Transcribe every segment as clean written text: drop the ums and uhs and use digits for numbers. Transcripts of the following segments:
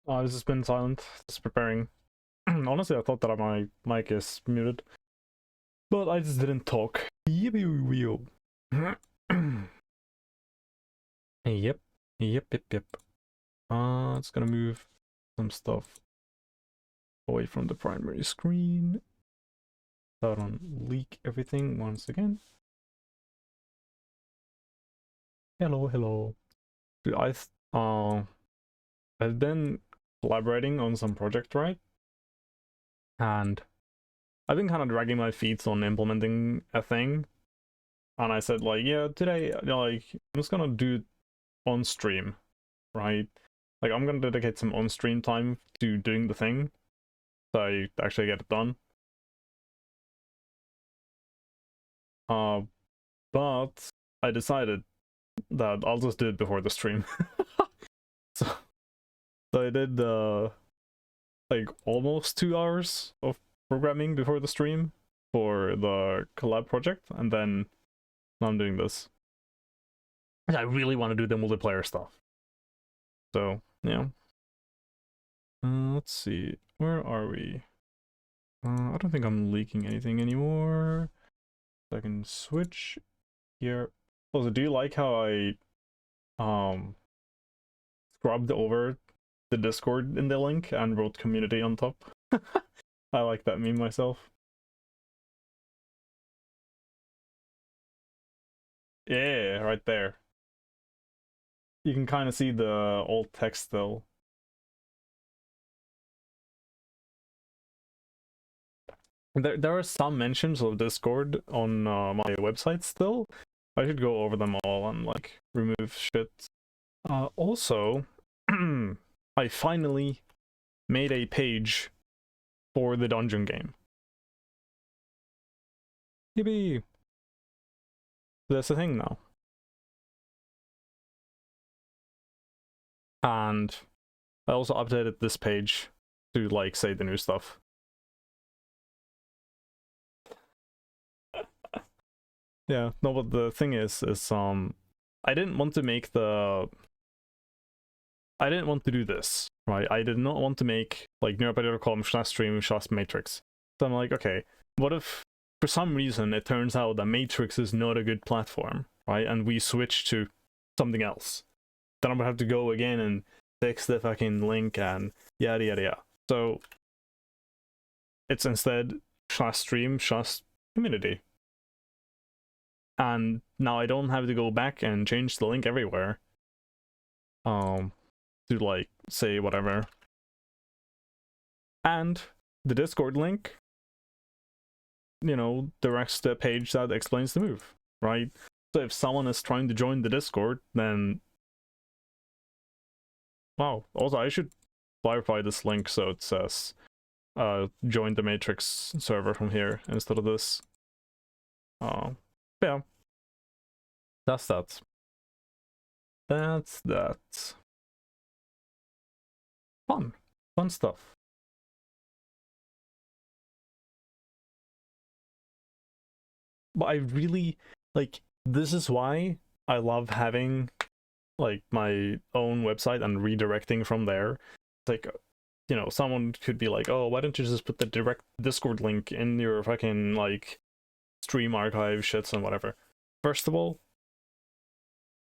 I've just been silent, just preparing. Honestly, I thought that my mic is muted, but I just didn't talk. Yep, yep, yep. It's gonna move some stuff away from the primary screen. So I don't leak everything once again. Hello. Dude, I've been collaborating on some project, right? And I've been kind of dragging my feet on implementing a thing. And I said, like, yeah, today, like, I'm just gonna do it on stream, right? Like, I'm gonna dedicate some on-stream time to doing the thing, so I actually get it done. Uh, but I decided that I'll just do it before the stream. so, so I did, like, almost 2 hours of programming before the stream for the collab project, and then now I'm doing this. I really want to do the multiplayer stuff. So, yeah. Let's see. Where are we? I don't think I'm leaking anything anymore. I can switch here. Also, do you like how I scrubbed over the Discord in the link and wrote community on top? I like that meme myself. Yeah, right there. You can kind of see the old text still. There are some mentions of Discord on my website still. I should go over them all and like remove shit. Also, I finally made a page for the dungeon game. Yippee! That's a thing now. And I also updated this page to like say the new stuff. Yeah, no, but the thing is I didn't want to make I didn't want to do this, right? I did not want to make like neuropathy.com/stream/matrix. So I'm like, okay, what if for some reason it turns out that Matrix is not a good platform, right? And we switch to something else. Then I'm gonna have to go again and fix the fucking link and yada yada yada. So it's instead /stream/community. And now I don't have to go back and change the link everywhere. To like say whatever. And the Discord link, you know, directs the page that explains the move, right? So if someone is trying to join the Discord, then wow. Also, I should clarify this link so it says join the Matrix server from here instead of this. Yeah. That's that. That's that. Fun stuff. But I really like this is why I love having like my own website and redirecting from there. It's like, you know, someone could be like, oh, why don't you just put the direct Discord link in your fucking like stream archive shits and whatever. First of all,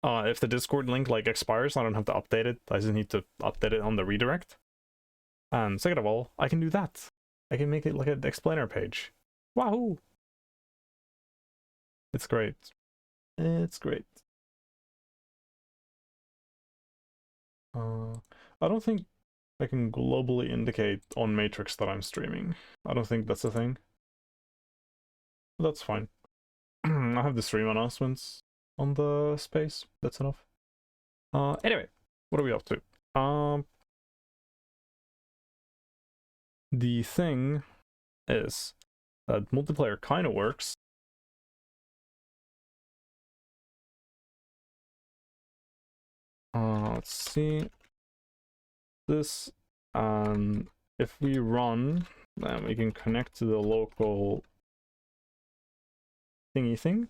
if the Discord link like expires, I don't have to update it. I just need to update it on the redirect. And second of all, I can do that. I can make it like an explainer page. Wahoo! It's great. It's great. I don't think I can globally indicate on Matrix that I'm streaming. I don't think that's a thing. That's fine. I have the stream announcements on the space. That's enough. Anyway, what are we up to? The thing is that multiplayer kind of works. Let's see this. If we run, then we can connect to the local thingy thing.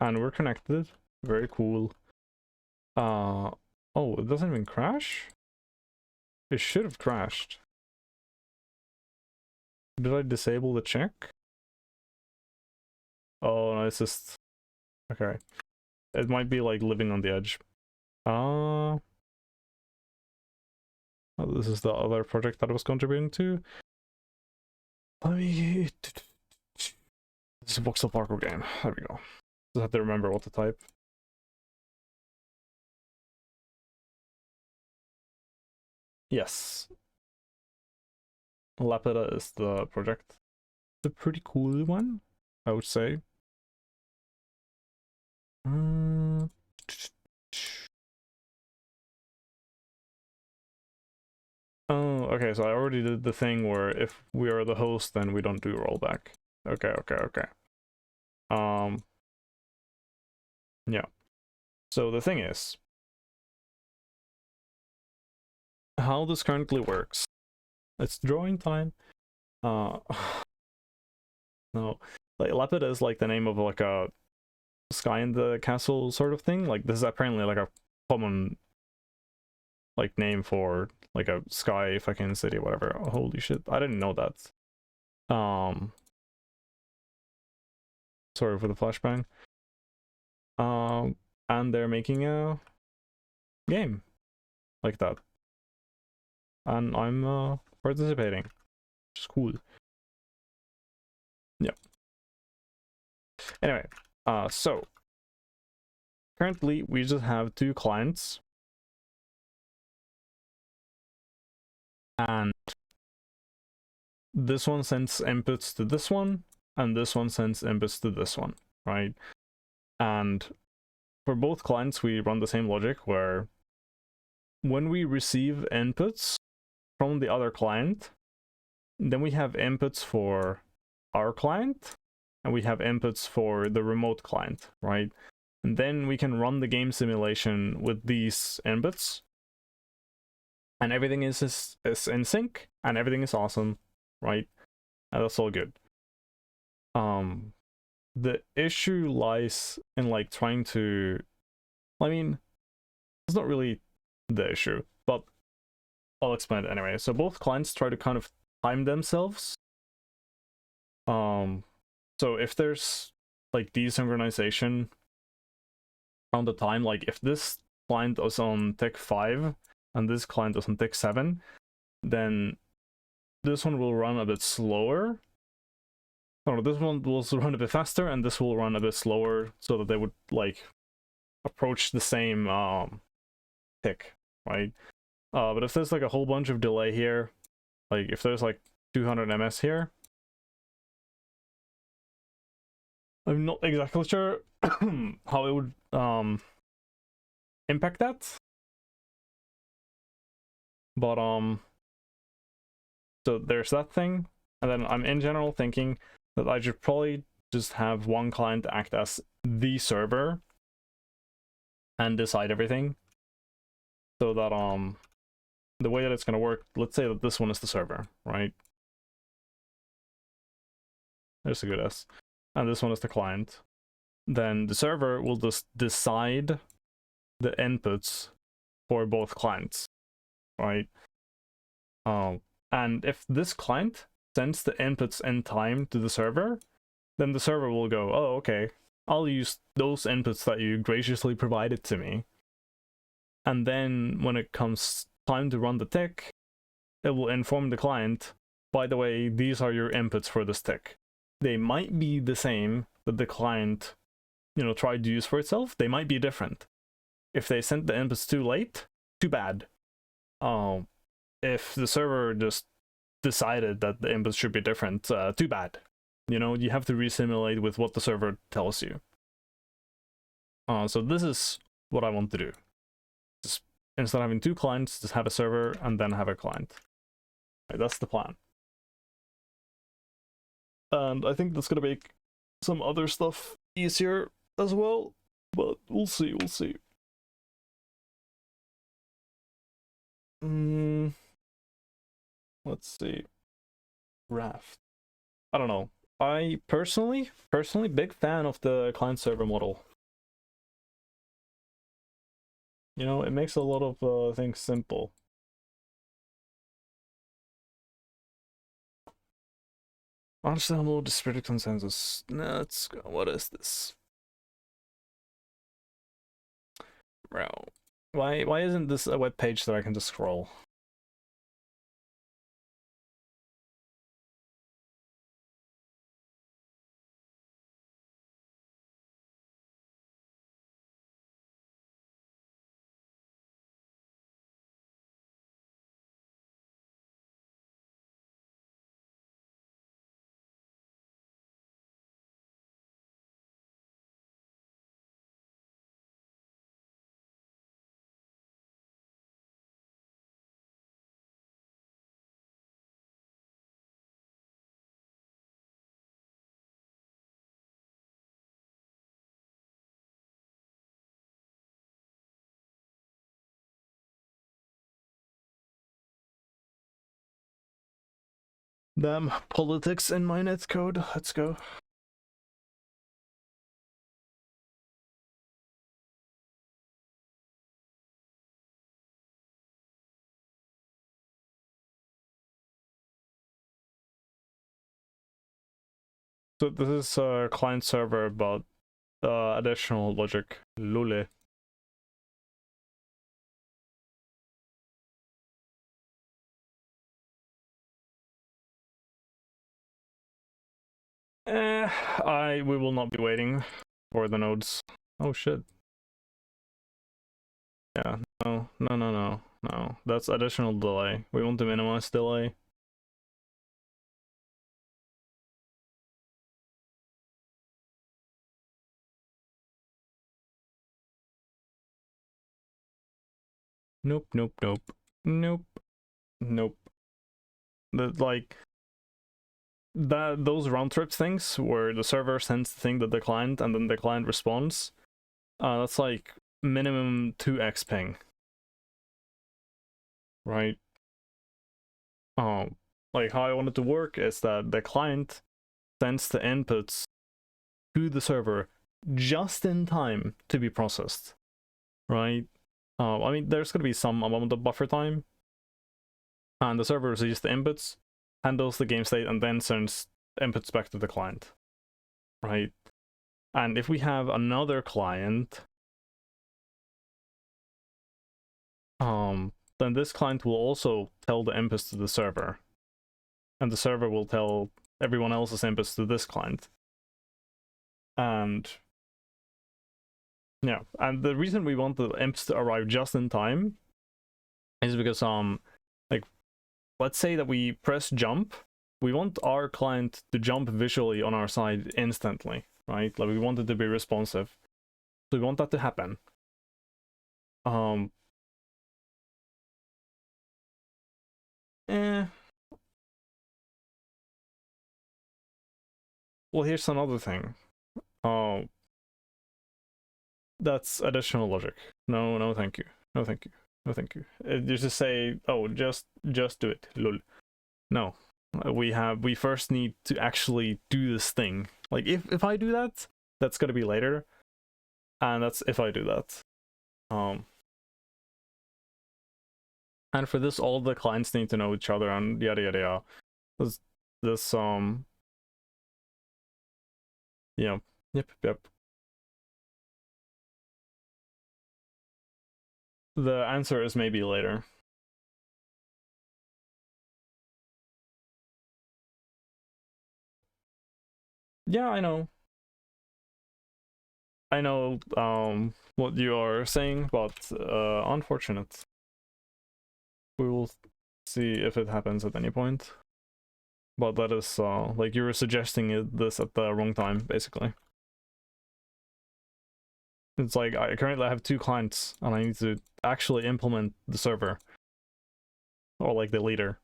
And we're connected. Very cool. Oh, Oh, it doesn't even crash? It should have crashed. Did I disable the check? Oh, no, it's just... Okay. It might be like living on the edge. Oh, this is the other project that I was contributing to. Let me... This is a voxel parkour game. There we go. Just have to remember what to type. Yes. Lapida is the project. It's a pretty cool one, I would say. Oh, okay, so I already did the thing where if we are the host, then we don't do rollback. Okay. Yeah. So the thing is, how this currently works, it's drawing time. No, like Lapid is like the name of like a sky in the castle sort of thing. Like this is apparently like a common like name for like a sky fucking city, whatever. Oh, holy shit, I didn't know that. Sorry for the flashbang. And they're making a game like that, and I'm participating, which is cool. Yeah. Anyway, so currently we just have 2 clients, and this one sends inputs to this one, and this one sends inputs to this one, right? And for both clients, we run the same logic where when we receive inputs from the other client, then we have inputs for our client, and we have inputs for the remote client, right? And then we can run the game simulation with these inputs, and everything is in sync, and everything is awesome, right? And that's all good. The issue lies in like trying to, I mean, it's not really the issue, but I'll explain it anyway. So both clients try to kind of time themselves. So if there's like desynchronization on the time, like if this client is on tick 5 and this client is on tick 7, then this one will run a bit slower. Oh, this one will run a bit faster, and this will run a bit slower, so that they would like approach the same tick, right? But if there's like a whole bunch of delay here, like if there's like 200 ms here, I'm not exactly sure how it would impact that, but so there's that thing. And then I'm in general thinking that I should probably just have one client act as the server and decide everything, so that the way that it's going to work, let's say that this one is the server, right? There's a good S. And this one is the client. Then the server will just decide the inputs for both clients, right? And if this client sends the inputs in time to the server, then the server will go, oh, okay, I'll use those inputs that you graciously provided to me. And then when it comes time to run the tick, it will inform the client, by the way, these are your inputs for this tick. They might be the same that the client, you know, tried to use for itself. They might be different. If they sent the inputs too late, too bad. If the server just decided that the inputs should be different, too bad. You know, you have to resimulate with what the server tells you. So this is what I want to do. Just, instead of having 2 clients, just have a server and then have a client. Right, that's the plan. And I think that's gonna make some other stuff easier as well, but we'll see, we'll see. Let's see. Raft. I don't know. I personally, big fan of the client server model. You know, it makes a lot of things simple. Understandable disparate consensus. Let's go. What is this? Bro. Why isn't this a web page that I can just scroll? Damn, politics in my netcode. Let's go. So this is client server, but additional logic. Lule. We will not be waiting for the nodes. Oh shit. Yeah, no. That's additional delay. We want to minimize delay. Nope. Like those round trip things where the server sends the thing to the client and then the client responds. That's like minimum 2x ping. Right? Like how I want it to work is that the client sends the inputs to the server just in time to be processed. Right? I mean, there's gonna be some amount of buffer time, and the server receives the inputs, handles the game state, and then sends inputs back to the client, right? And if we have another client, then this client will also tell the inputs to the server, and the server will tell everyone else's inputs to this client. And yeah, and the reason we want the imps to arrive just in time is because like, let's say that we press jump, we want our client to jump visually on our side instantly, right? Like we want it to be responsive. So we want that to happen. Well, here's another thing. That's additional logic. No, thank you. No, thank you. No, thank you. You just say, oh, just do it. Lol. No, we first need to actually do this thing. Like if I do that, that's gonna be later, and that's if I do that. And for this, all the clients need to know each other and yada yada yada. This yeah, yep. The answer is maybe later. Yeah, I know. I know what you are saying, but unfortunate. We will see if it happens at any point. But that is like you were suggesting this at the wrong time, basically. It's like I currently have 2 clients and I need to actually implement the server. Or like the leader.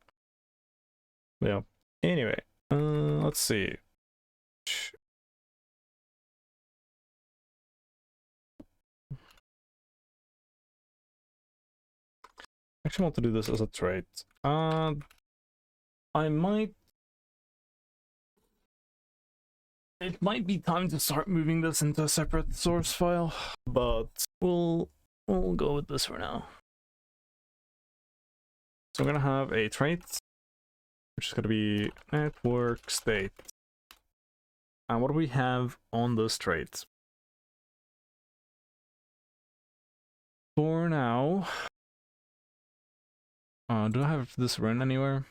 Yeah. Anyway, let's see. I actually want to do this as a trait. I might. It might be time to start moving this into a separate source file, but we'll we'll go with this for now. So I'm gonna have a trait, which is gonna be network state. And what do we have on this trait? For now, do I have this written anywhere?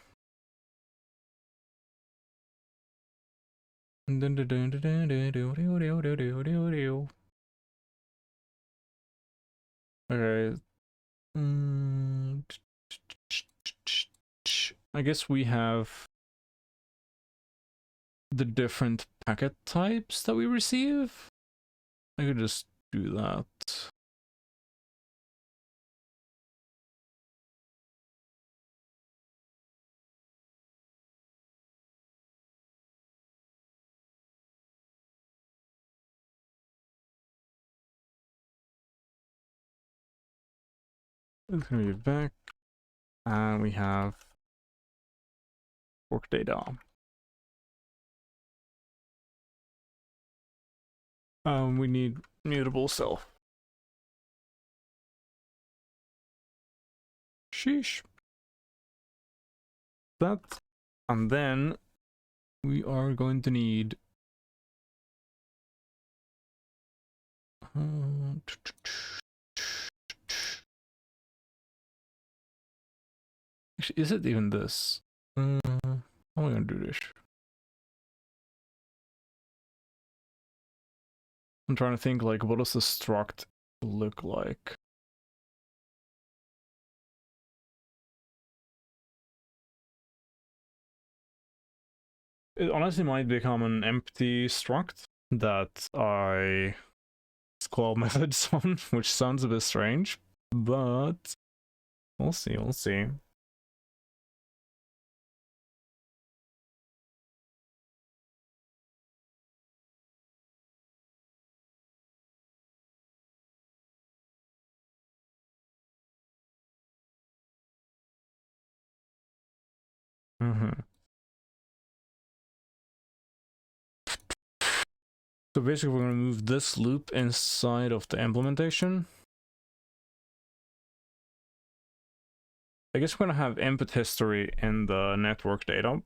Okay. I guess we have the different packet types that we receive. I could just do that. It's gonna be back, and we have work data. We need mutable self. Sheesh. That, and then we are going to need actually, is it even this? How am I gonna do this? I'm trying to think, like, what does the struct look like? It honestly might become an empty struct that I call methods on, which sounds a bit strange, but we'll see, we'll see. So basically we're going to move this loop inside of the implementation. I guess we're going to have input history in the network data.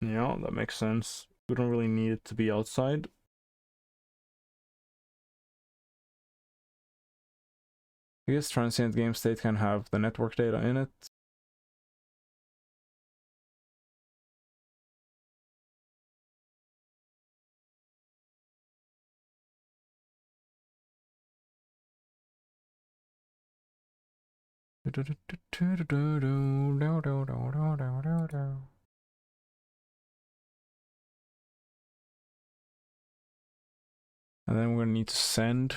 Yeah, that makes sense. We don't really need it to be outside. I guess transient game state can have the network data in it. And then we're gonna need to send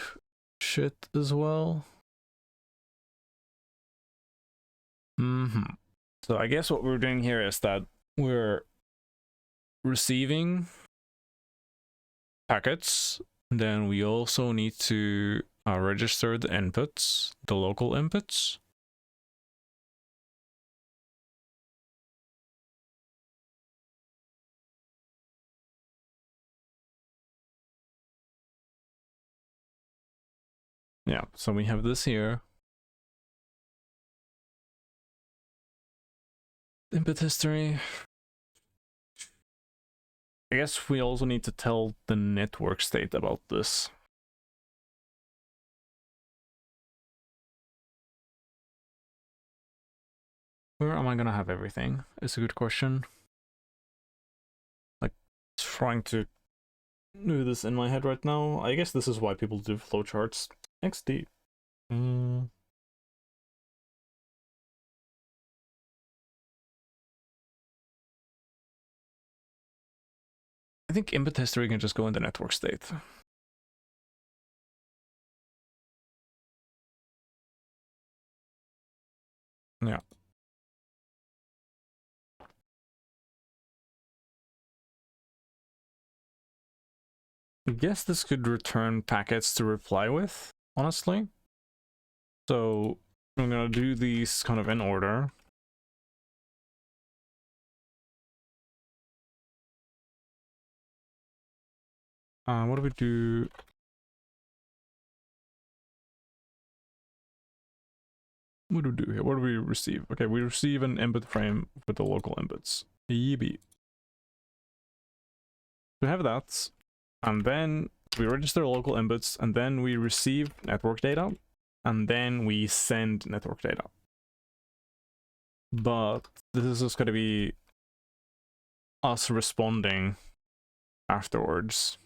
shit as well. So I guess what we're doing here is that we're receiving packets. Then we also need to register the inputs, the local inputs. Yeah, so we have this here. Input history. I guess we also need to tell the network state about this. Where am I gonna have everything? It's a good question. Like, trying to do this in my head right now. I guess this is why people do flowcharts. XD. I think input history can just go in the network state. Yeah. I guess this could return packets to reply with, honestly. So I'm gonna do these kind of in order. What do we do? what do we do here? What do we receive? Okay, we receive an input frame with the local inputs. Yippee. We have that, and then we register local inputs, and then we receive network data, and then we send network data. But this is just going to be us responding afterwards.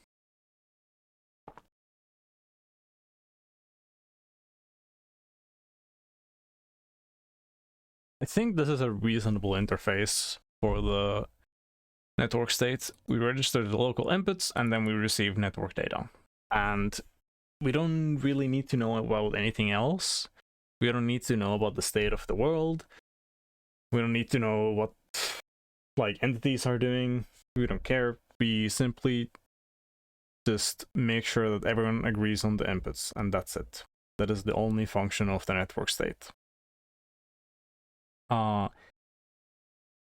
I think this is a reasonable interface for the network state. We register the local inputs and then we receive network data. And we don't really need to know about anything else. We don't need to know about the state of the world. We don't need to know what like entities are doing. We don't care. We simply just make sure that everyone agrees on the inputs, and that's it. That is the only function of the network state.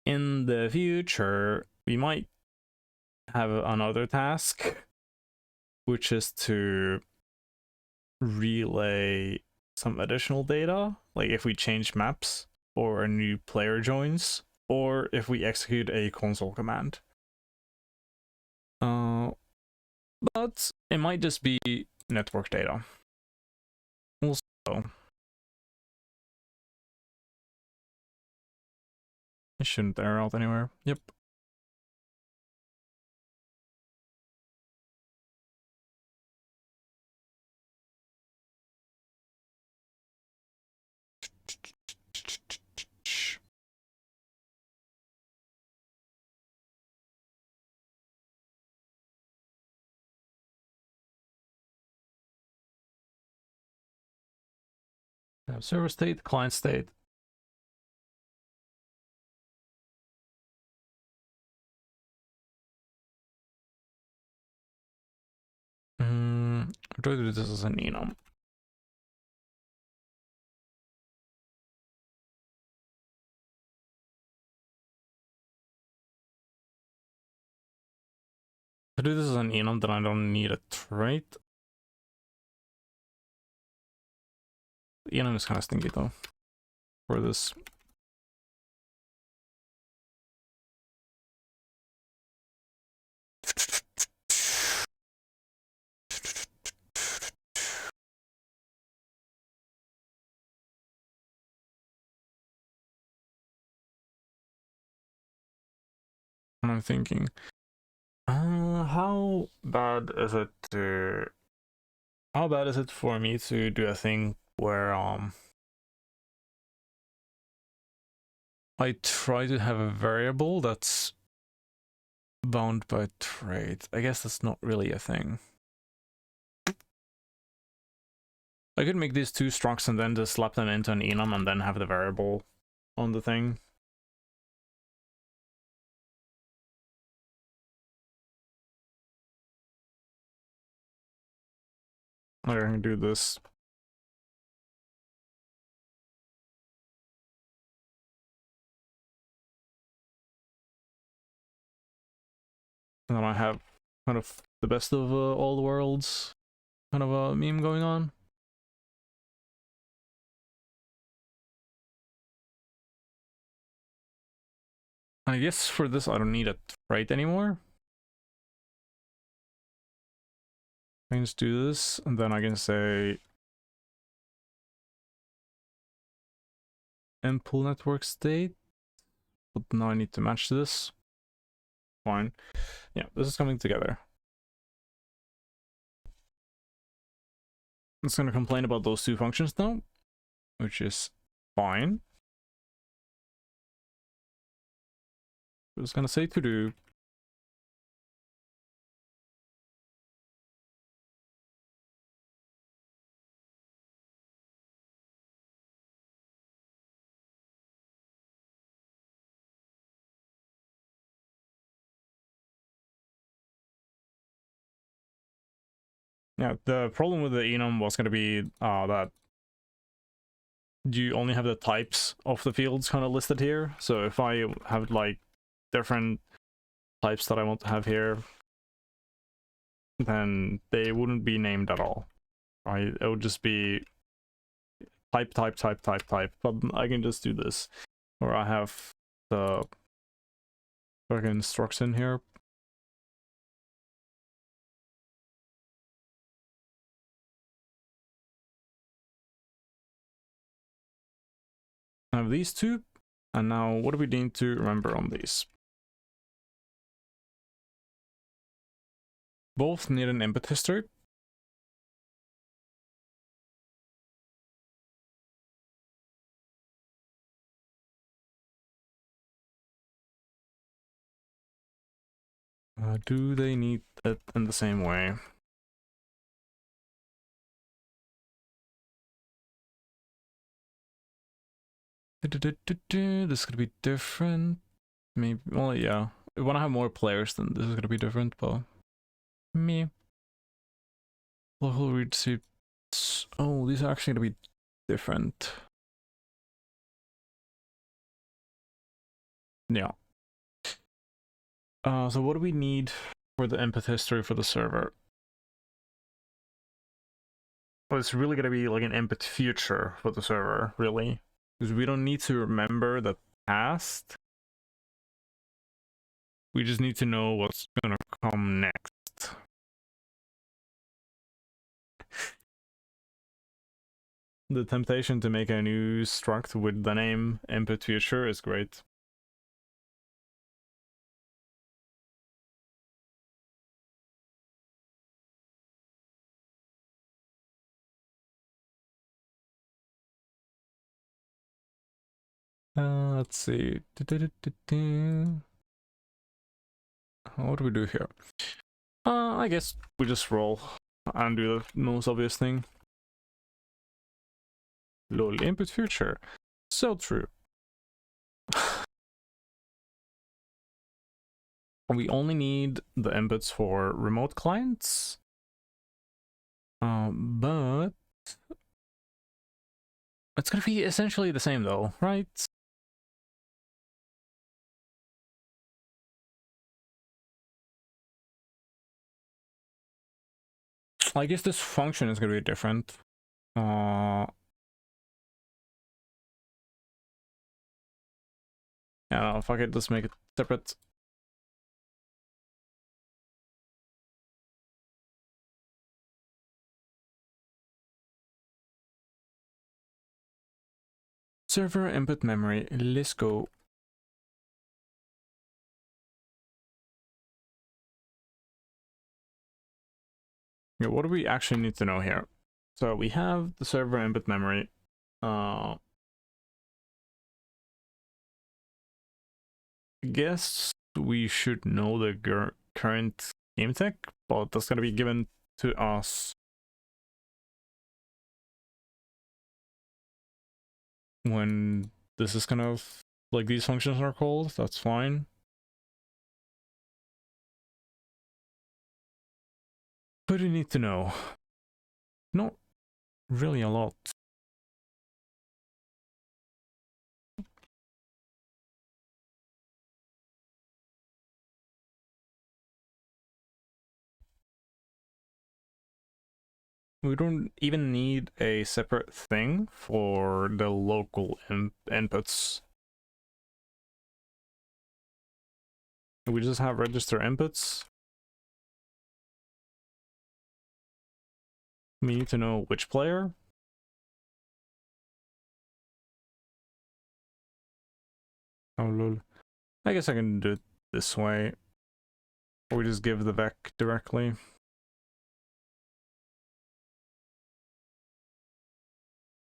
In the future, we might have another task, which is to relay some additional data, like if we change maps or a new player joins, or if we execute a console command. But it might just be network data. Also, it shouldn't error out anywhere. Yep. We have server state, client state. I'll try to do this as an enum. To do this as an enum, then I don't need a trait. Enum is kind of stinky though for this. And I'm thinking, how bad is it for me to do a thing where I try to have a variable that's bound by trait? I guess that's not really a thing. I could make these two structs and then just slap them into an enum and then have the variable on the thing. I can do this. And then I have kind of the best of all the worlds kind of a meme going on. I guess for this I don't need a trait anymore. I can just do this, and then I can say mpool network state, but now I need to match this. Fine. Yeah, this is coming together. It's going to complain about those two functions now, which is fine. It's going to say to do. Yeah, the problem with the enum was going to be that you only have the types of the fields kind of listed here. So if I have like different types that I want to have here, then they wouldn't be named at all. Right? It would just be type, but I can just do this. Or I have the fucking instruction here. I have these two, and now what do we need to remember on these? Both need an input history. Do they need it in the same way? This is gonna be different. Maybe, well, yeah. When I have more players, then this is gonna be different, but me. Local receipts. Oh, these are actually gonna be different. Yeah. So what do we need for the input history for the server? Well, it's really gonna be like an input future for the server, really. Because we don't need to remember the past. We just need to know what's gonna come next. The temptation to make a new struct with the name input future is great. Let's see. What do we do here? I guess we just roll and do the most obvious thing. Lol, input future. So true. We only need the inputs for remote clients. But it's gonna be essentially the same though, right? I guess this function is gonna be different. Yeah, no, fuck it, let's make it separate. Server input memory, let's go. Yeah, what do we actually need to know here? So we have the server input memory. I guess we should know the current game tech, but that's gonna be given to us when this is kind of like these functions are called. That's fine. What do you need to know? Not really a lot. We don't even need a separate thing for the local inputs. We just have register inputs. We need to know which player. Oh lol. I guess I can do it this way. Or we just give the vec directly.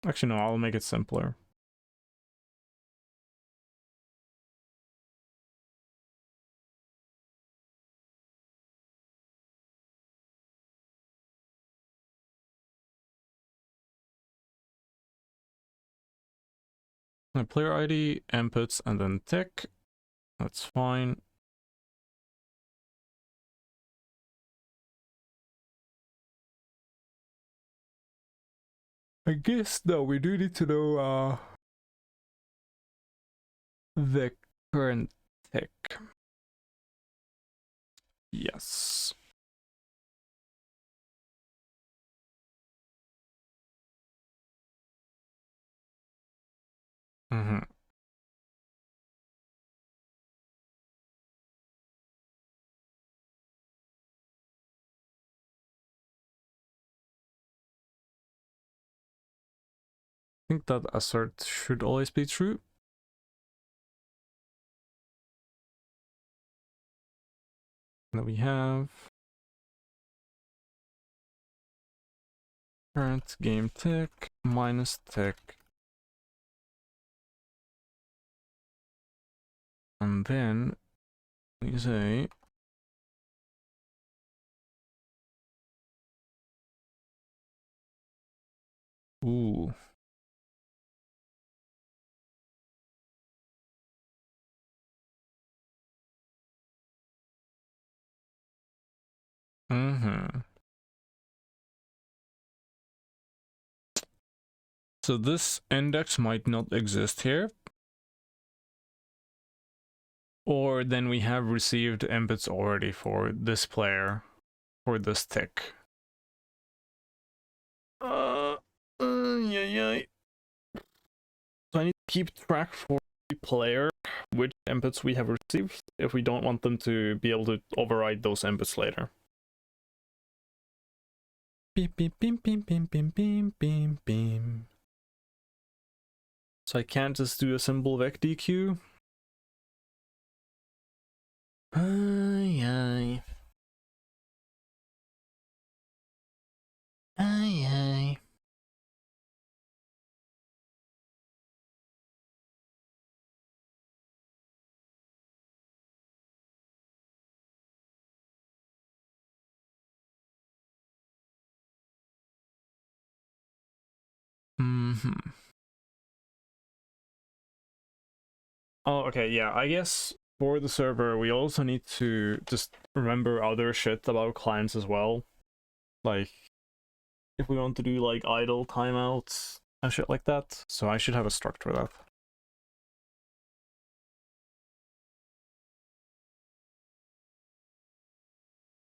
Actually no, I'll make it simpler. My player ID, inputs, and then tick. That's fine. I guess though we do need to know the current tick. Yes. Mm-hmm. I think that assert should always be true. That we have current game tick minus tick, and then we say ooh. Mm-hmm. So this index might not exist here. Or then we have received inputs already for this player, for this tick. Yeah. So I need to keep track for the player which inputs we have received if we don't want them to be able to override those inputs later. Beep beep beep beep beep beep beep beep beep. So I can't just do a simple vec DQ. Ay. Mm-hmm. Oh, okay, yeah, I guess for the server, we also need to just remember other shit about clients as well. Like, if we want to do, like, idle timeouts and shit like that. So I should have a struct for that.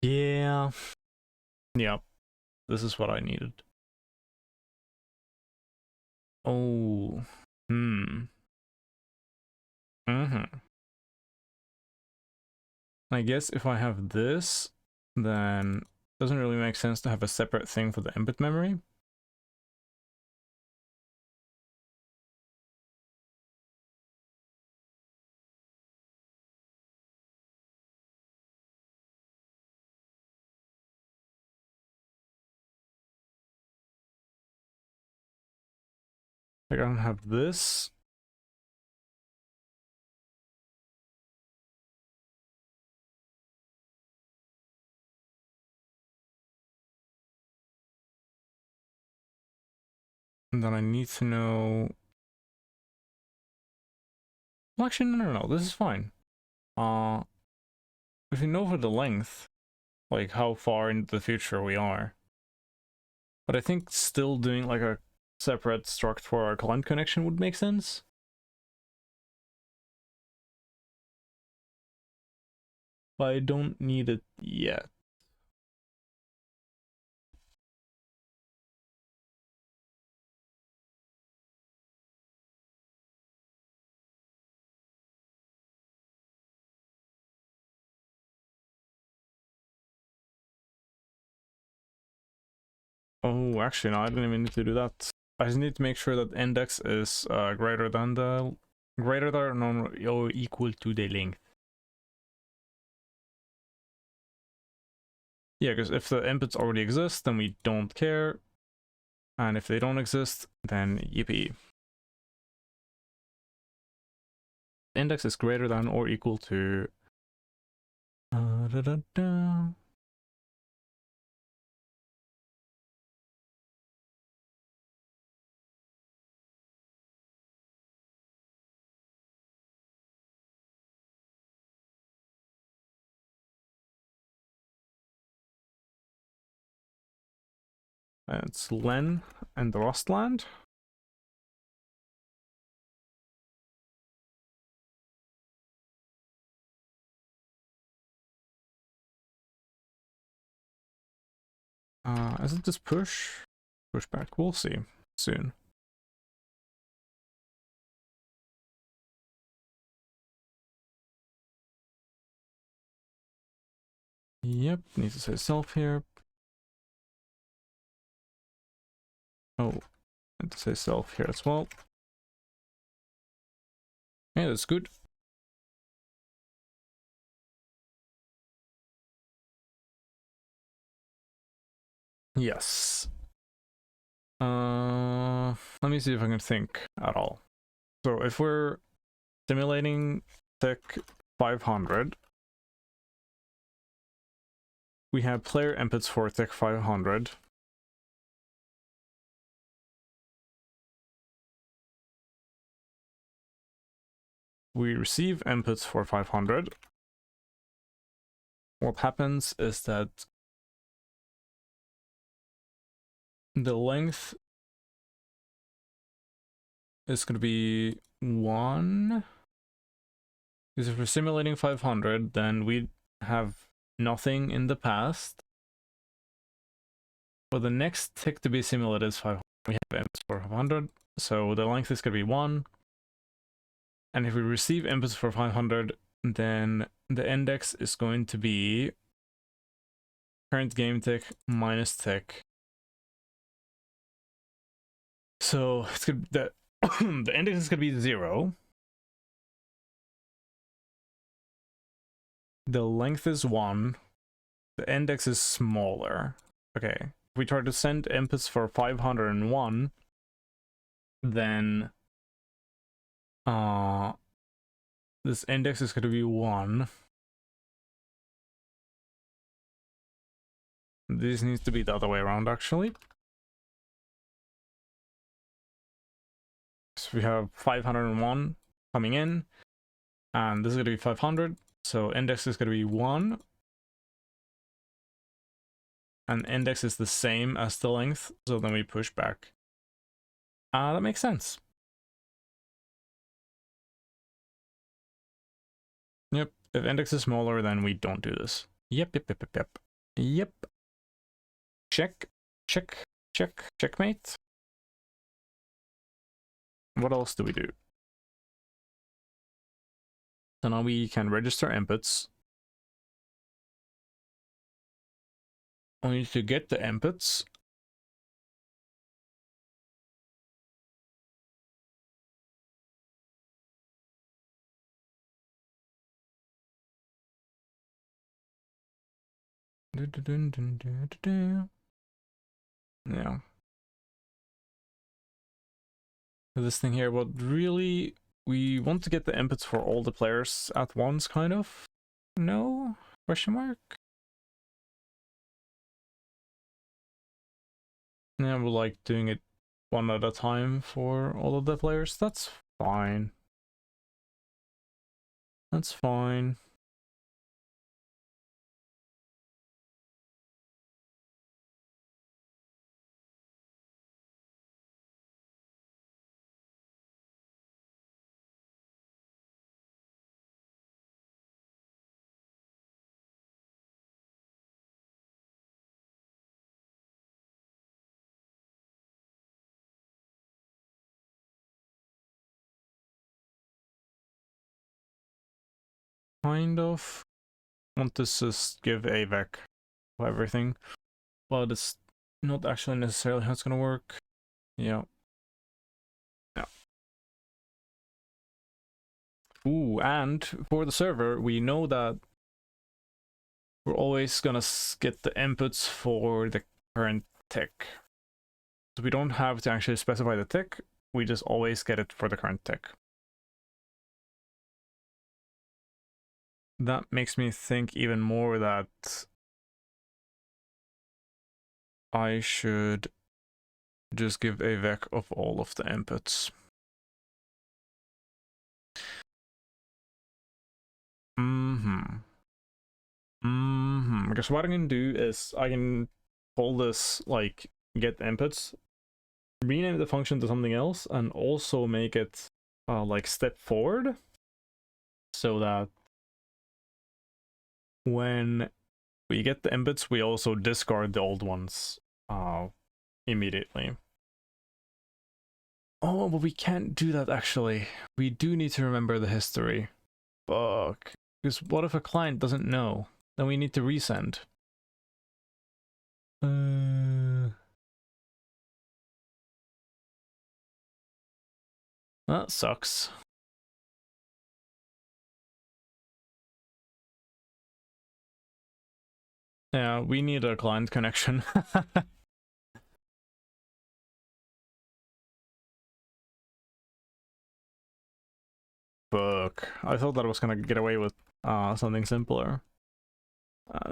Yeah. Yeah, this is what I needed. Oh. Hmm. Mm-hmm. I guess if I have this, then it doesn't really make sense to have a separate thing for the input memory. Like, I don't have this. And then I need to know... Well, actually, no. This is fine. If we know for the length, like how far into the future we are. But I think still doing like a separate struct for our client connection would make sense. But I don't need it yet. Oh, actually, no, I don't even need to do that. I just need to make sure that index is greater than or equal to the length. Yeah, because if the inputs already exist, then we don't care. And if they don't exist, then yippee. Index is greater than or equal to... It's Len and the Rustland. Is it just push? Push back, we'll see soon. Yep, need to say self here. Oh, need to say self here as well. Yeah, that's good. Yes. Let me see if I can think at all. So if we're simulating tech 500, we have player inputs for tech 500. We receive inputs for 500. What happens is that the length is going to be 1. Because if we're simulating 500, then we have nothing in the past. For the next tick to be simulated is 500. We have inputs for 500, so the length is going to be 1. And if we receive inputs for 500, then the index is going to be current game tick minus tick. So it's good that the index is going to be 0. The length is 1. The index is smaller. Okay. If we try to send inputs for 501, then this index is going to be 1. This needs to be the other way around, actually. So we have 501 coming in, and this is going to be 500. So index is going to be 1. And index is the same as the length, so then we push back. That makes sense. Yep, if index is smaller, then we don't do this. Yep. Yep. Check, checkmate. What else do we do? So now we can register inputs. We need to get the inputs. Yeah. This thing here, but really, we want to get the inputs for all the players at once, kind of? No? Question mark? Yeah, we like doing it one at a time for all of the players. That's fine. That's fine. Kind of want to just give a vec for everything, but it's not actually necessarily how it's gonna work. Yeah. Yeah. Ooh, and for the server, we know that we're always gonna get the inputs for the current tick. So we don't have to actually specify the tick, we just always get it for the current tick. That makes me think even more that I should just give a vec of all of the inputs. Because what I can do is I can call this like get inputs, rename the function to something else, and also make it like step forward, so that when we get the inputs, we also discard the old ones immediately. Oh, but we can't do that actually. We do need to remember the history. Fuck. Because what if a client doesn't know? then we need to resend. That sucks. Yeah, we need a client connection. Fuck. I thought that I was gonna get away with something simpler.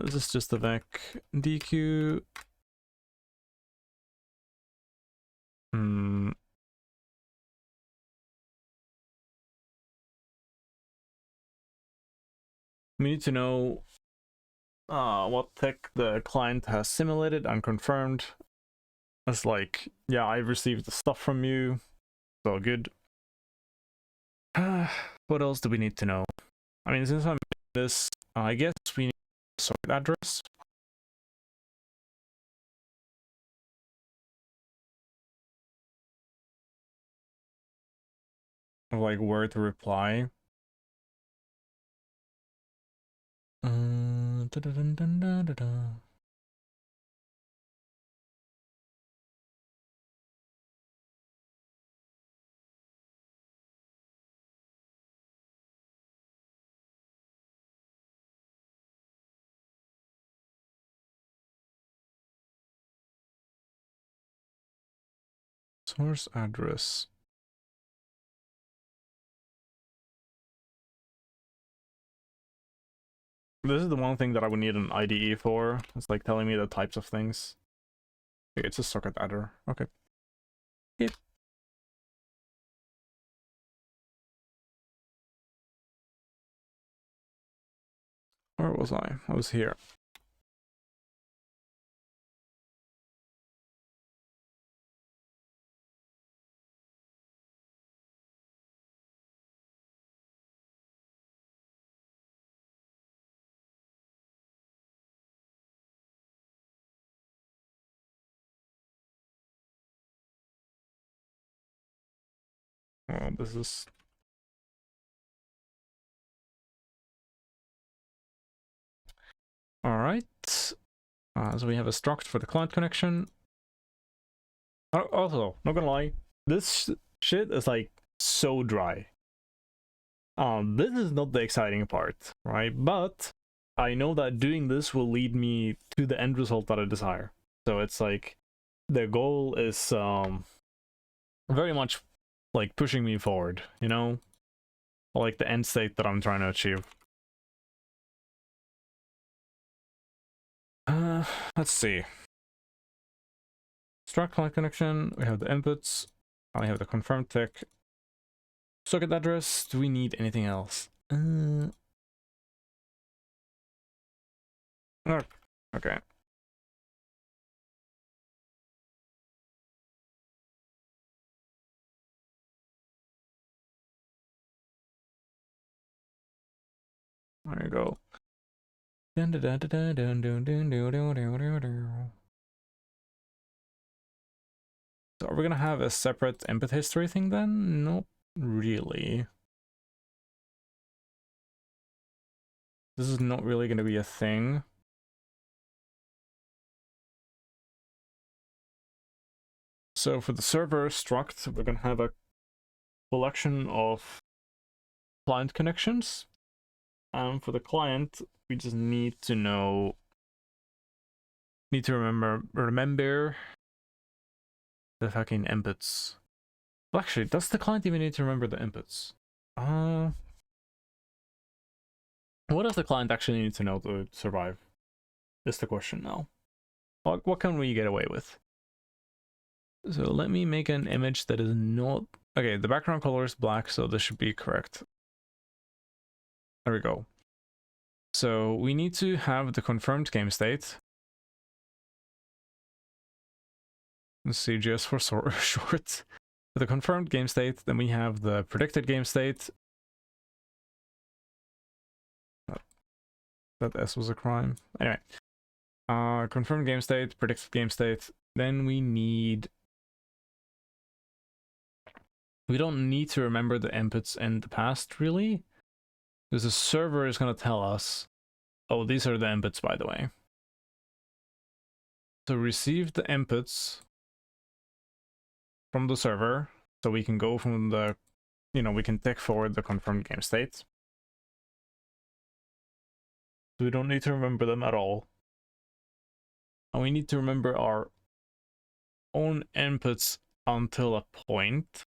This is just the vec DQ. We need to know what tech the client has simulated and confirmed. It's like, yeah, I've received the stuff from you. It's all good. What else do we need to know? I mean, since I'm doing this, I guess we need a socket address. Of like where to reply. Source address. This is the one thing that I would need an IDE for. It's like telling me the types of things. Okay, it's a socket adder. Okay. Yep. Where was I? I was here. Well, this is... Alright. So we have a struct for the client connection. Also, not gonna lie, this shit is like so dry. This is not the exciting part, right? But I know that doing this will lead me to the end result that I desire. So it's like the goal is very much like pushing me forward, you know? Like the end state that I'm trying to achieve. Let's see. Struct client connection, we have the inputs, I have the confirmed tech. Socket address, do we need anything else? Okay. There you go. So are we gonna have a separate input history thing then? Not really. This is not really gonna be a thing. So for the server struct, we're gonna have a collection of client connections. And for the client, we just need to know, remember the fucking inputs. Well, actually, does the client even need to remember the inputs? What does the client actually need to know to survive? Is the question now. What can we get away with? So let me make an image that is not... Okay, the background color is black, so this should be correct. There we go. So we need to have the confirmed game state. Let's see, just for short. The confirmed game state, then we have the predicted game state. That S was a crime. Anyway. Confirmed game state, predicted game state. Then we need... We don't need to remember the inputs in the past, really. Because the server is going to tell us, Oh, these are the inputs, by the way. So receive the inputs from the server, so we can go from the, we can tick forward the confirmed game state. We don't need to remember them at all. And we need to remember our own inputs until a point.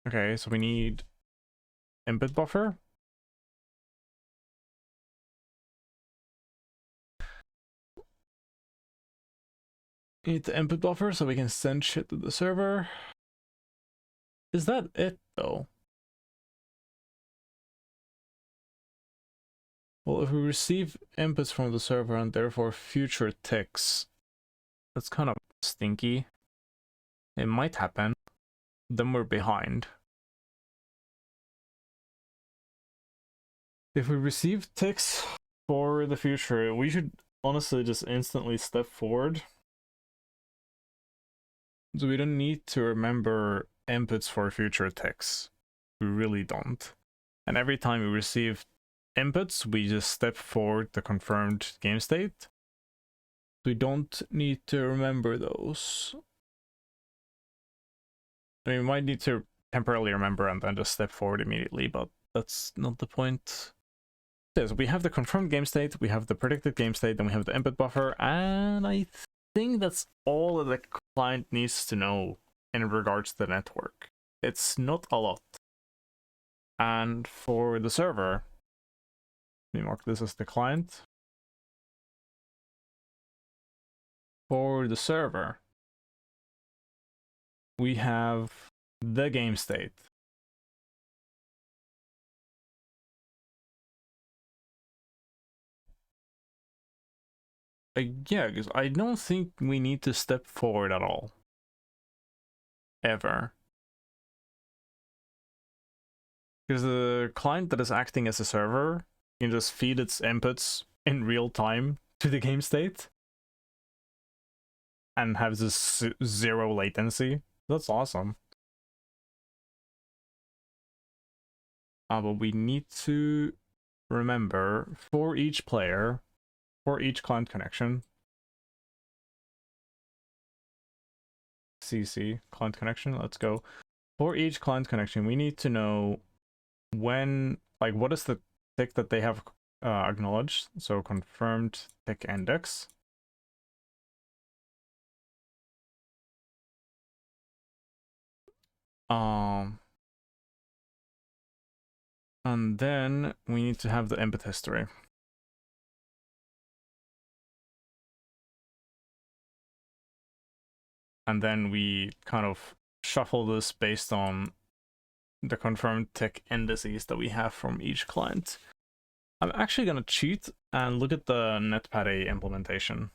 Okay, so we need input buffer. We need the input buffer so we can send shit to the server. Is that it though? Well, if we receive inputs from the server and therefore future ticks, that's kind of stinky. It might happen. Then we're behind. If we receive ticks for the future, we should honestly just instantly step forward. So we don't need to remember inputs for future ticks. We really don't. And every time we receive inputs, we just step forward the confirmed game state. We don't need to remember those. I mean, we might need to temporarily remember and then just step forward immediately, but that's not the point. Yes, we have the confirmed game state, we have the predicted game state, then we have the input buffer, and I think that's all that the client needs to know in regards to the network. It's not a lot. And for the server, let me mark this as the client. For the server, we have the game state. Yeah, because I don't think we need to step forward at all. Ever. Because the client that is acting as a server can just feed its inputs in real time to the game state and have this zero latency. That's awesome. But we need to remember for each player, for each client connection, CC, client connection, let's go. For each client connection, we need to know when, like, what is the tick that they have acknowledged? So confirmed tick index. And then we need to have the input history. And then we kind of shuffle this based on the confirmed tick indices that we have from each client. I'm actually gonna cheat and look at the NetPad implementation.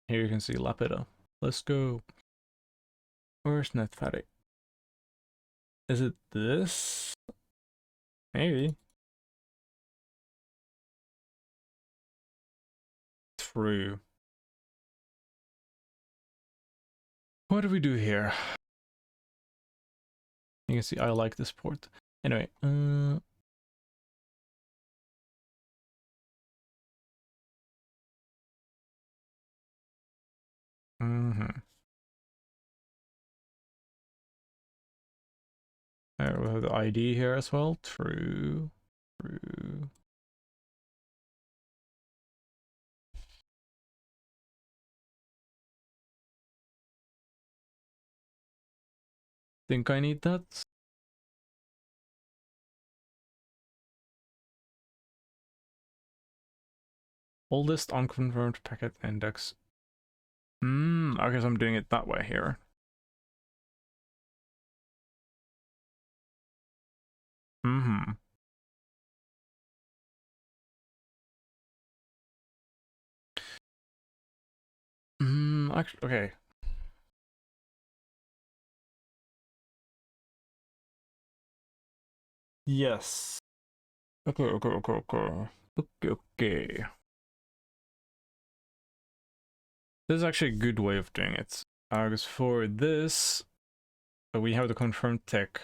Here you can see Lapida. Let's go. Where's NetPad? Is it this? Maybe. True. What do we do here? You can see I like this port. Anyway, There we have the ID here as well. True. True. Think I need that. Oldest unconfirmed packet index. Okay, so I'm doing it that way here. Actually, okay. Yes. Okay. This is actually a good way of doing it. Because for this, we have the confirmed tick.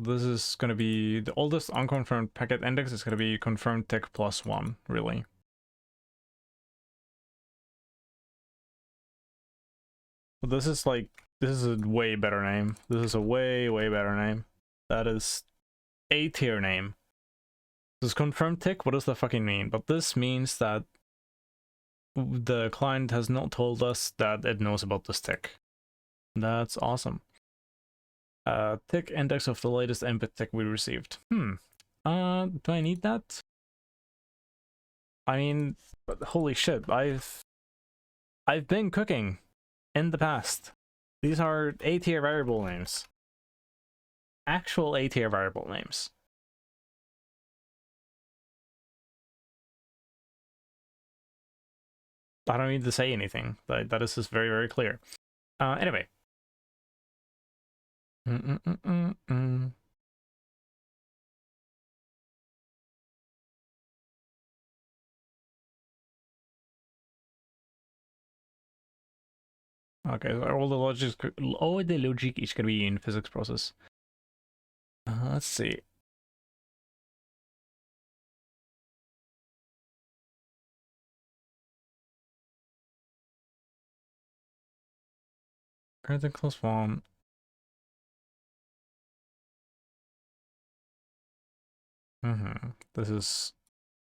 This is going to be the oldest unconfirmed packet index is going to be confirmed tick +1, really. But this is like, this is a way better name. This is a way, way better name. That is A tier name. This is confirmed tick? What does that fucking mean? But this means that the client has not told us that it knows about this tick. That's awesome. Tick index of the latest input tick we received. Do I need that? I mean, holy shit, I've been cooking in the past. These are A tier variable names. Actual A tier variable names. I don't need to say anything. That is just very, very clear. Anyway. Okay, so all the logic is gonna be in physics process. Let's see. Greater than +1. This is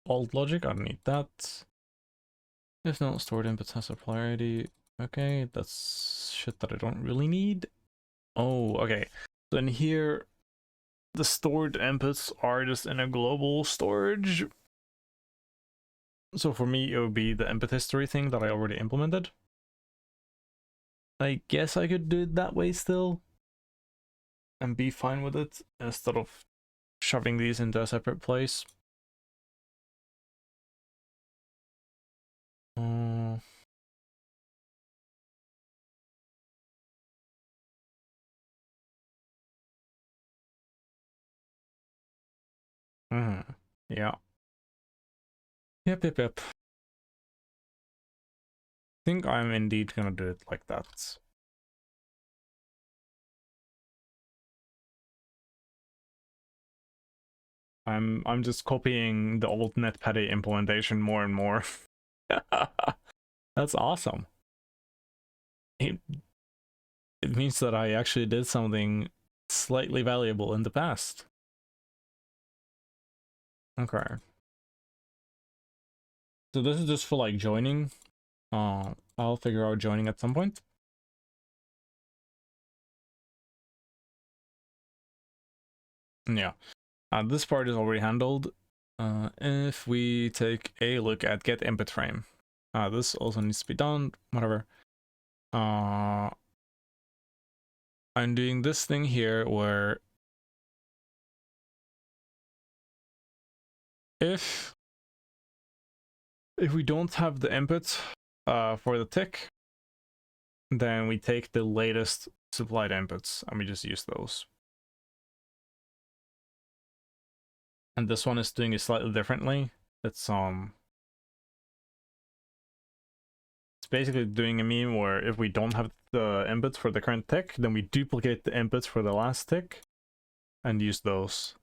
old logic. I don't need that. If not, stored inputs has a polarity. Okay, that's shit that I don't really need. Oh, okay. So in here, the stored inputs are just in a global storage. So for me, it would be the input history thing that I already implemented. I guess I could do it that way still and be fine with it instead of shoving these into a separate place. Yeah. Yep. I think I'm indeed gonna do it like that. I'm just copying the old NetPatty implementation more and more. That's awesome. It means that I actually did something slightly valuable in the past. Okay. So this is just for like joining. I'll figure out joining at some point. Yeah. This part is already handled. If we take a look at get input frame, this also needs to be done. Whatever. I'm doing this thing here where if we don't have the input for the tick, then we take the latest supplied inputs and we just use those. And this one is doing it slightly differently. It's basically doing a meme where if we don't have the inputs for the current tick, then we duplicate the inputs for the last tick and use those.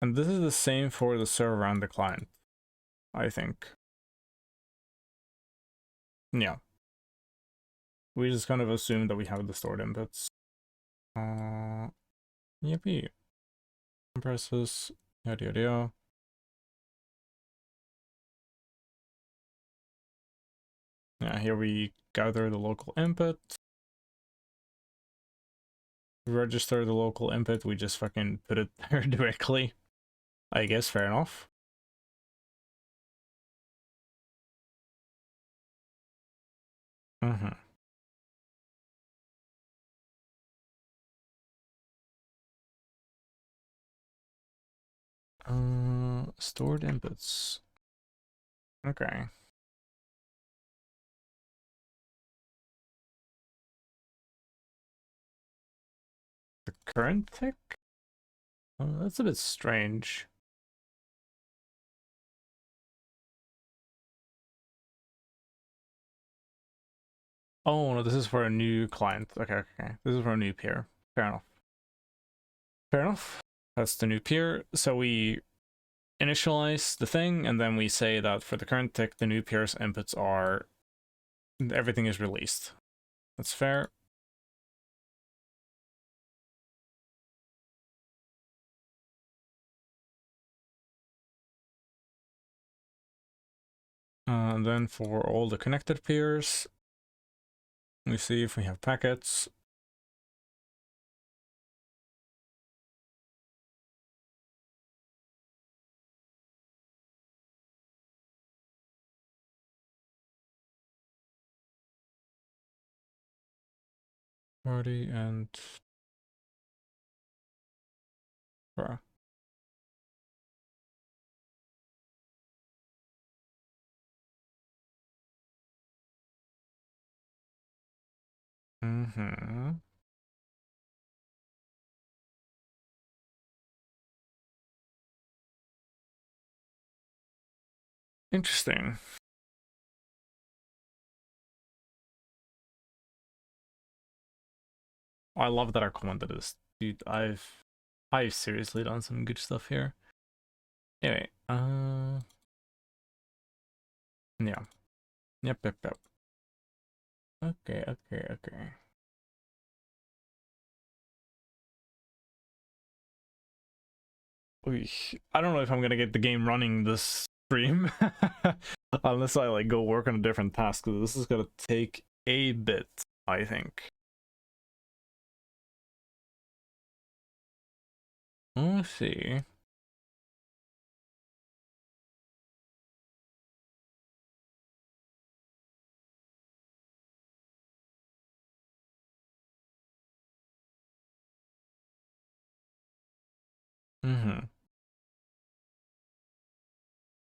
And this is the same for the server and the client, I think. Yeah. We just kind of assume that we have the stored inputs. Yippee. Compresses, yada yada yada. Yeah, here we gather the local input. Register the local input, we just fucking put it there directly. I guess fair enough. Stored inputs. Okay. current tick? Oh, that's a bit strange. Oh no, this is for a new client. Okay, okay. This is for a new peer. Fair enough. Fair enough. That's the new peer. So we initialize the thing, and then we say that for the current tick, the new peer's inputs are everything is released. That's fair. And then for all the connected peers, we see if we have packets. Party and bruh. Interesting. I love that I commented this. Dude, I've seriously done some good stuff here. Anyway, yeah. Yep, yep, yep. Okay, okay, okay. I don't know if I'm gonna get the game running this stream. Unless I like go work on a different task, because this is gonna take a bit, I think. Let's see.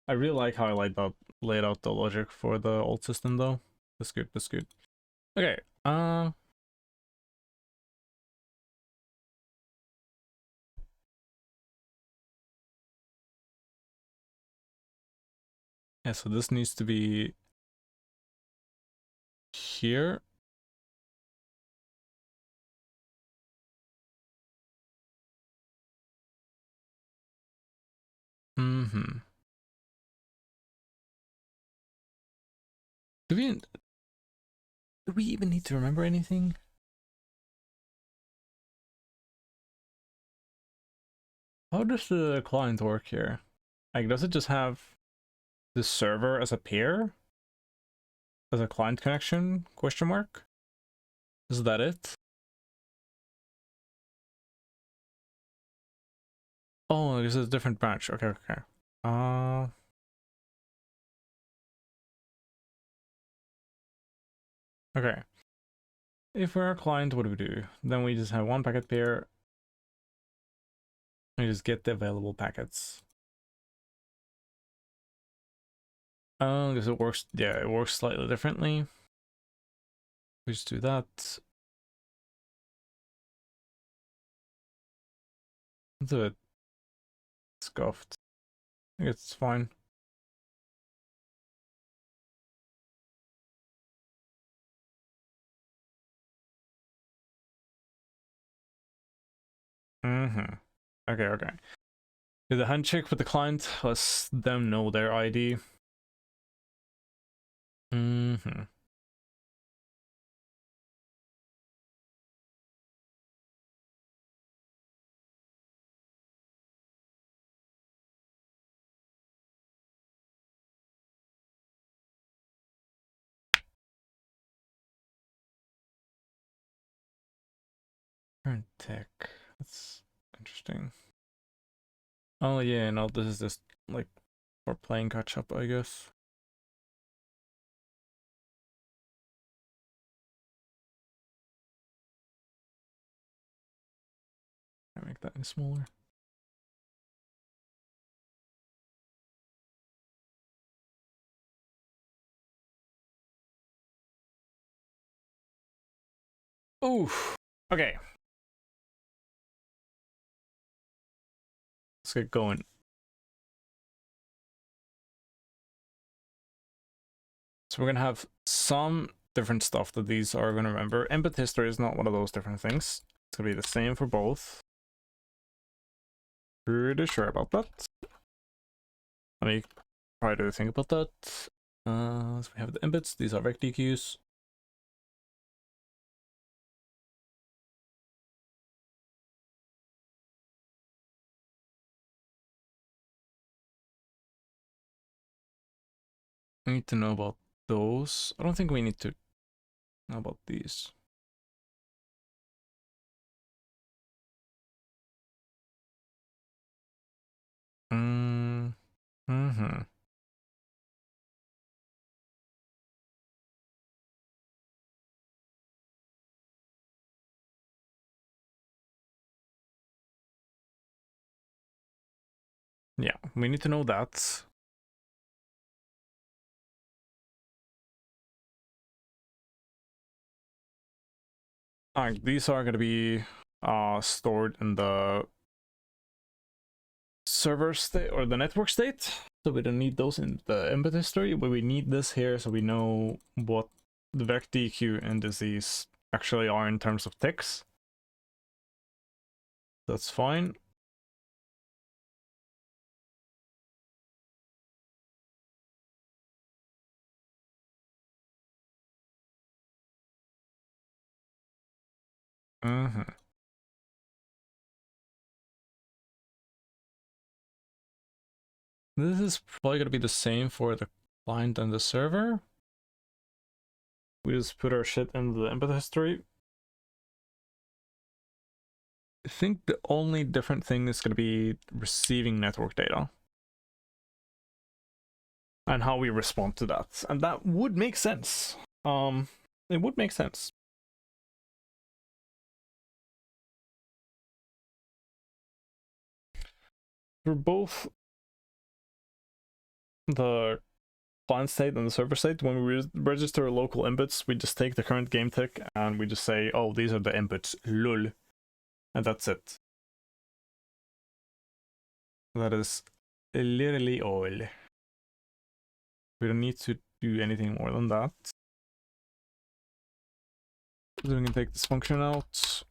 I really like how I laid out the logic for the old system though. That's good, that's good. Okay, yeah, so this needs to be here. Do we even need to remember anything? How does the client work here? Like, does it just have the server as a peer? As a client connection? Question mark? Is that it? Oh, this is a different branch. Okay, okay. Okay. If we're a client, what do we do? Then we just have one packet pair. We just get the available packets. Because it works, yeah, it works slightly differently. We just do that. Let's do it. Scuffed. I think it's fine. Okay, okay. Do the handshake with the client, lets them know their ID. Current tech. That's interesting. Oh yeah, no, this is just like for playing catch up, I guess. Can I make that any smaller? Oof. Okay. get going. So we're gonna have some different stuff that these are gonna remember. Input history is not one of those different things. It's gonna be the same for both. Pretty sure about that. Let me try to think about that. So we have the inputs. These are vec DQs. We need to know about those. I don't think we need to know about these. Mm-hmm. Yeah, we need to know that. These are going to be stored in the server state or the network state, so we don't need those in the input history, but we need this here so we know what the vec DQ indices actually are in terms of ticks. That's fine. This is probably going to be the same for the client and the server. We just put our shit into the input history. I think the only different thing is going to be receiving network data and how we respond to that, and that would make sense. It would make sense. For both the client state and the server state, when we register local inputs, we just take the current game tick and we just say, oh, these are the inputs, lol, and that's it. That is literally all. We don't need to do anything more than that. So we can take this function out.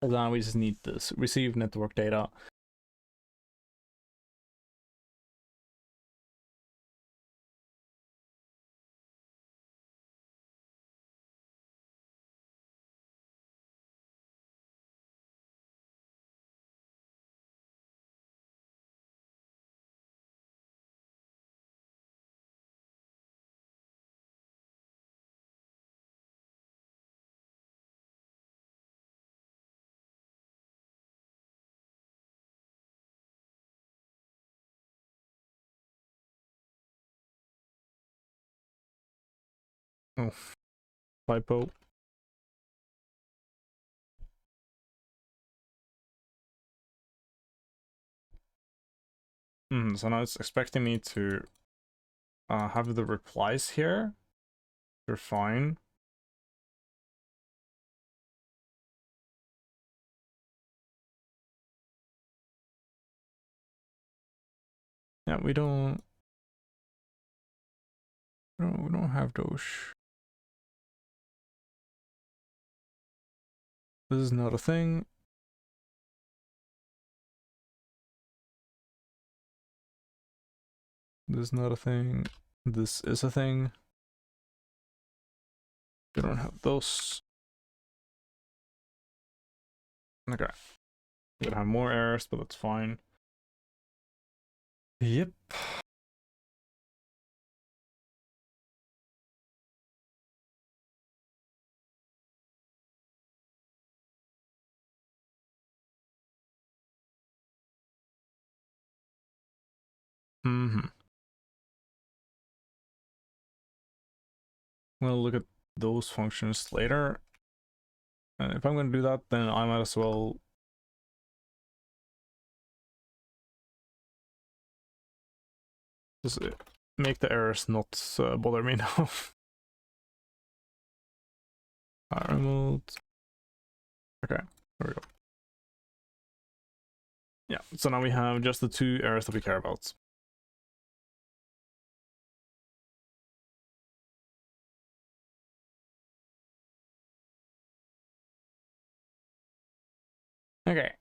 And now we just need this receive network data. Oh, typo. So now it's expecting me to have the replies here. They're fine. Yeah, we don't have those. This is not a thing. This is not a thing. This is a thing. We don't have those. Okay. We're gonna have more errors, but that's fine. Yep. We'll look at those functions later. And if I'm going to do that, then I might as well just make the errors not bother me now. Remote. Okay, there we go. Yeah, so now we have just the two areas that we care about. Okay.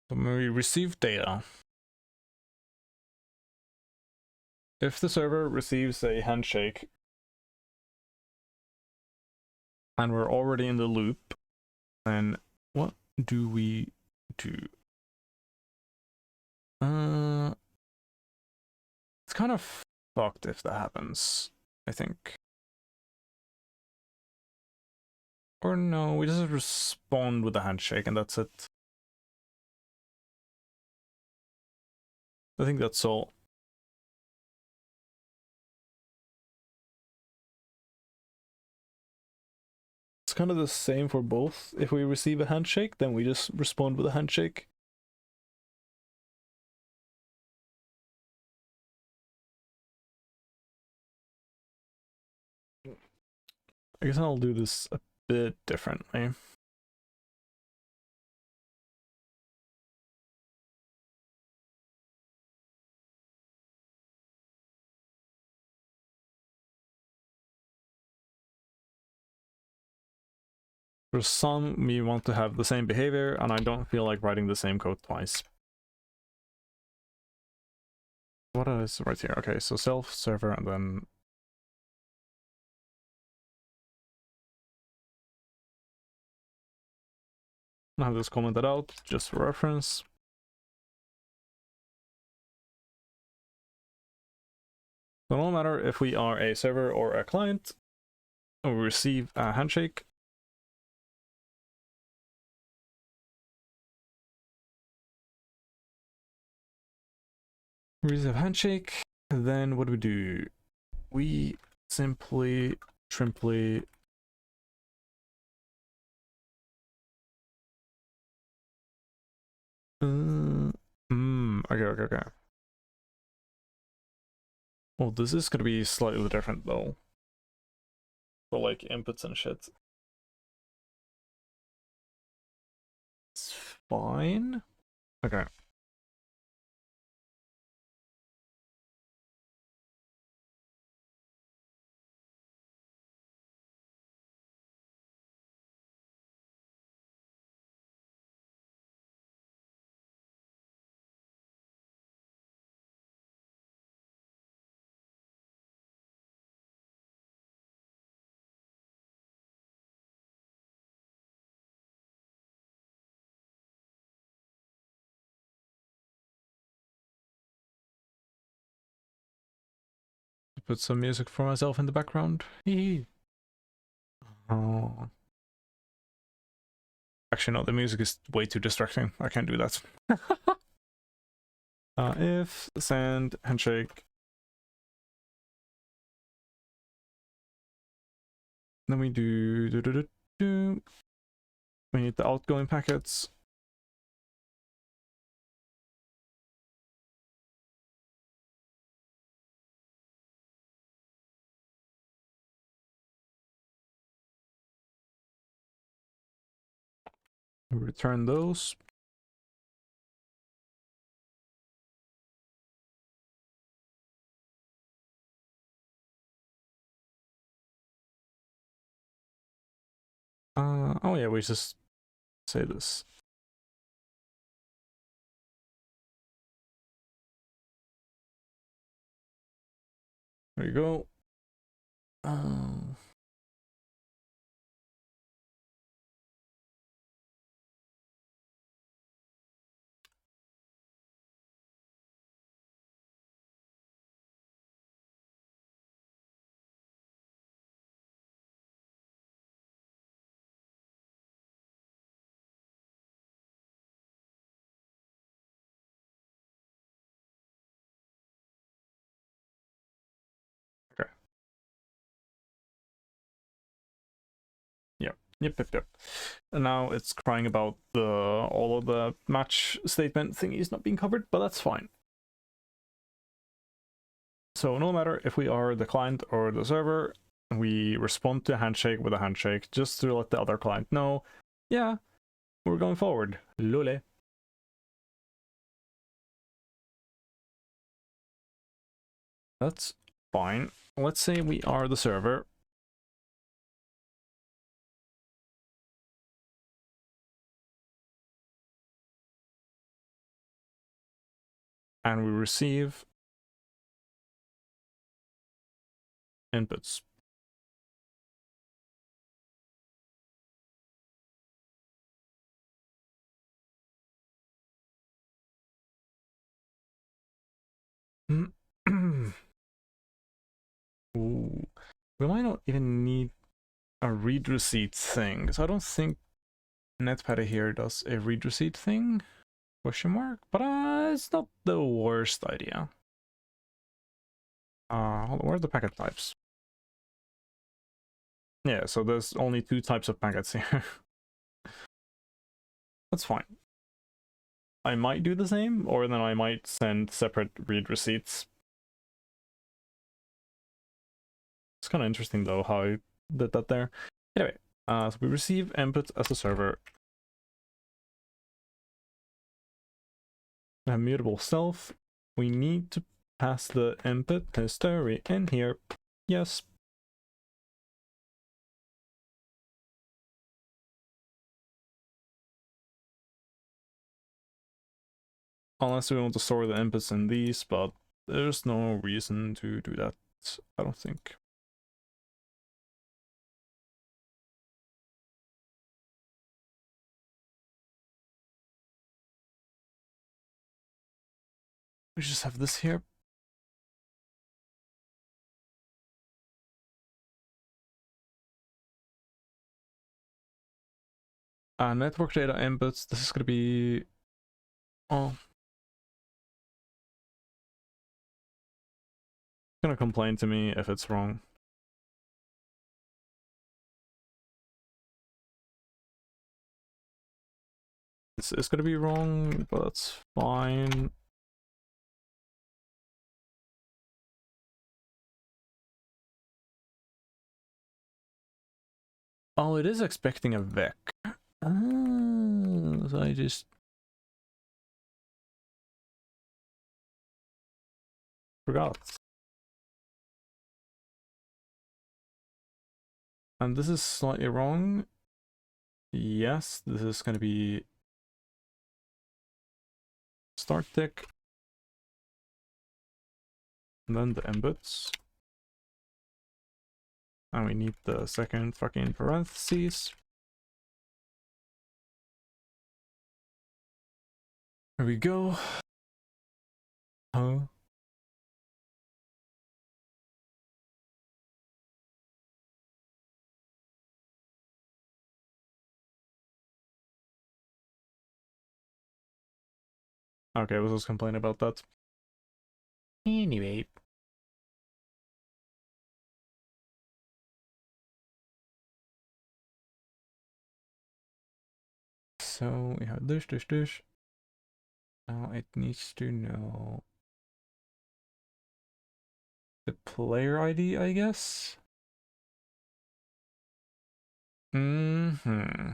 So when we receive data, if the server receives a handshake and we're already in the loop, then what do we do? It's kind of fucked if that happens, I think. Or no, we just respond with a handshake and that's it. I think that's all. It's kind of the same for both. If we receive a handshake, then we just respond with a handshake. I guess I'll do this a bit differently. For some, we want to have the same behavior, and I don't feel like writing the same code twice. What is right here? Okay, so self, server, and then... I'll have this commented out, just for reference. So no matter if we are a server or a client, we receive a handshake. We receive a handshake, and then what do? We simply, trimply... Okay. Well, this is gonna be slightly different though. For like inputs and shit. It's fine. Okay. Put some music for myself in the background. Oh. Actually, no, the music is way too distracting. I can't do that. If send handshake, then we do. We need the outgoing packets. We return those. Oh yeah, we just say this. There you go. Okay. Yep. And now it's crying about all of the match statement thingies not being covered, but that's fine. So no matter if we are the client or the server, we respond to a handshake with a handshake just to let the other client know, yeah, we're going forward. Lule. That's fine. Let's say we are the server. And we receive inputs. Ooh. We might not even need a read receipt thing. So I don't think Netpad here does a read receipt thing. Question mark? But it's not the worst idea. Hold on, where are the packet types? Yeah, so there's only 2 types of packets here. That's fine. I might do the same, or then I might send separate read receipts. It's kind of interesting though how I did that there. Anyway, so we receive input as a server. We have mutable self. We need to pass the input history in here. Yes. Unless we want to store the inputs in these, but there's no reason to do that, I don't think. We just have this here. Network data inputs. This is going to be... Oh. It's going to complain to me if it's wrong. It's going to be wrong, but that's fine. Oh, it is expecting a vec. So I just forgot. And this is slightly wrong. Yes, this is going to be start tick. And then the inputs. And we need the second fucking parentheses. Here we go. Oh. Okay, I was just complaining about that. Anyway. So we have this. Now it needs to know the player ID, I guess. Mm-hmm.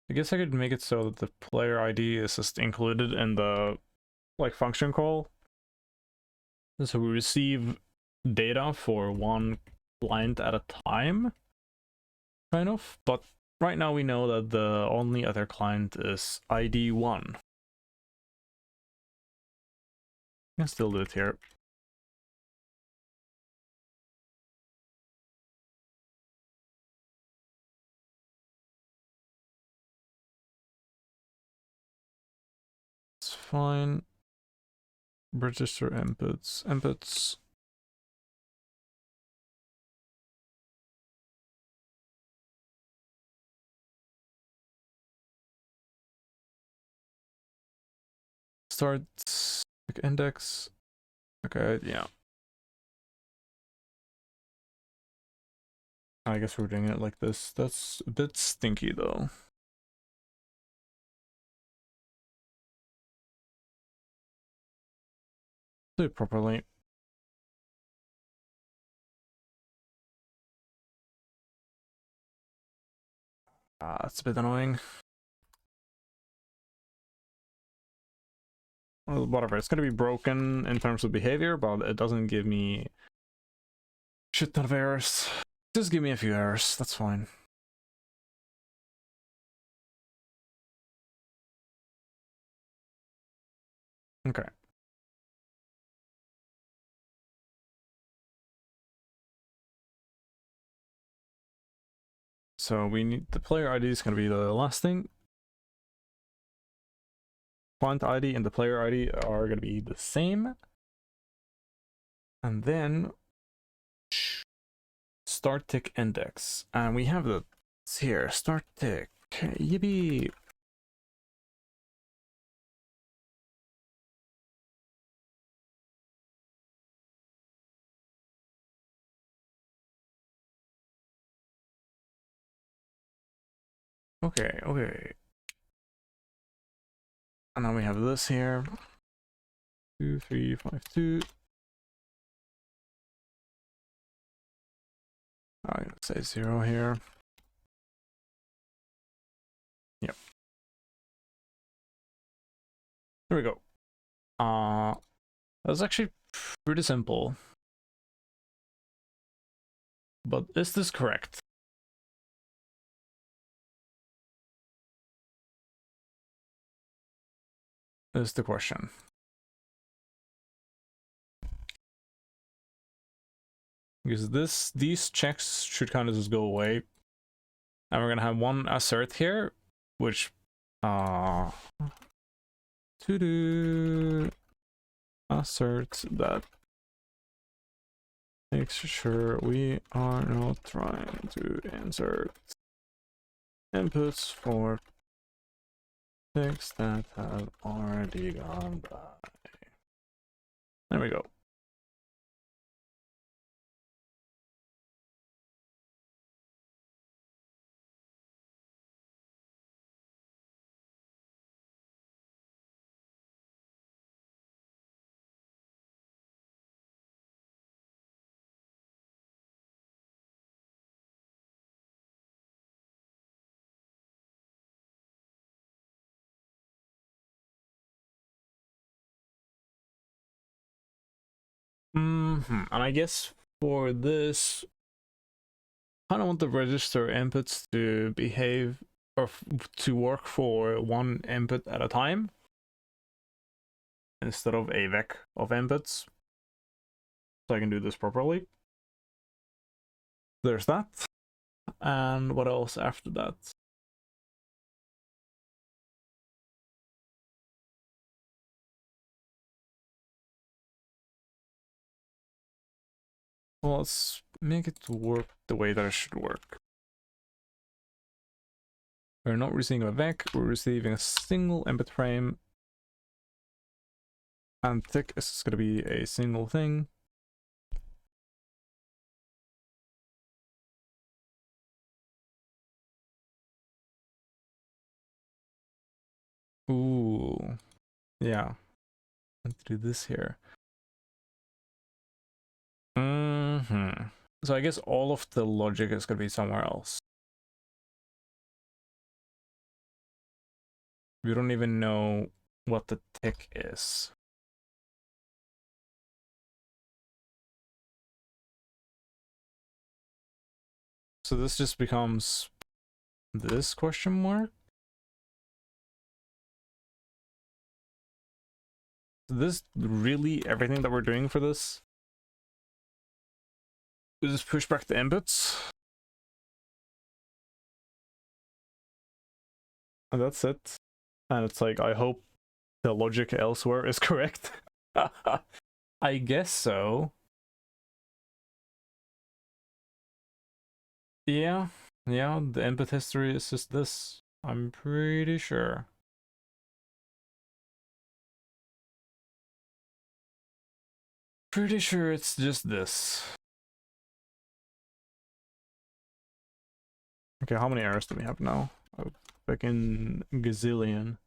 I guess I could make it so that the player ID is just included in the like function call. So we receive data for one client at a time, kind of. But right now we know that the only other client is ID1. I can still do it here. It's fine. Register inputs. Starts like index. Okay, yeah. I guess we're doing it like this. That's a bit stinky though. Do it properly. It's a bit annoying. Well, whatever, it's gonna be broken in terms of behavior, but it doesn't give me shit ton of errors. Just give me a few errors, that's fine. Okay. So we need the player ID is gonna be the last thing. Client ID and the player ID are gonna be the same. And then start tick index. And we have the here, start tick. Yippee. Okay, okay. And now we have this here. 2352. I'm gonna say 0 here. Yep. There we go. That's actually pretty simple. But is this correct? Is the question. Because these checks should kind of just go away. And we're gonna have one assert here, which to do assert that makes sure we are not trying to insert inputs for ticks that have already gone by. There we go. And I guess for this, I kind of want the register inputs to behave or to work for one input at a time instead of a vec of inputs, so I can do this properly. There's that. And what else after that? Well, let's make it work the way that it should work. We're not receiving a vec, we're receiving a single input frame. And tick is going to be a single thing. Ooh. Yeah. Let's do this here. So I guess all of the logic is going to be somewhere else. We don't even know what the tick is. So this just becomes this question mark. Is this really everything that we're doing for this? We just push back the inputs. And that's it. And it's like, I hope the logic elsewhere is correct. I guess so. Yeah, the input history is just this. I'm pretty sure. Pretty sure it's just this. Okay, how many errors do we have now? Oh, fucking gazillion.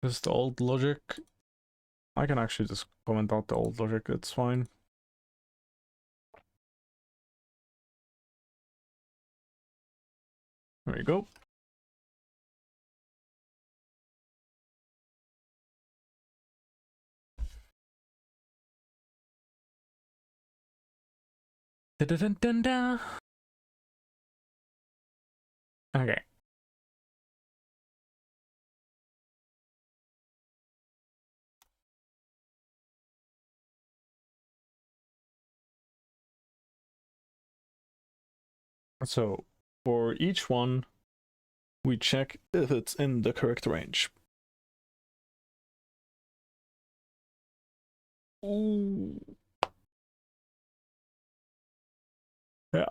This is the old logic. I can actually just comment out the old logic, it's fine. There you go. Da -da -dun -dun -da. Okay. So for each one, we check if it's in the correct range. Ooh. Yeah.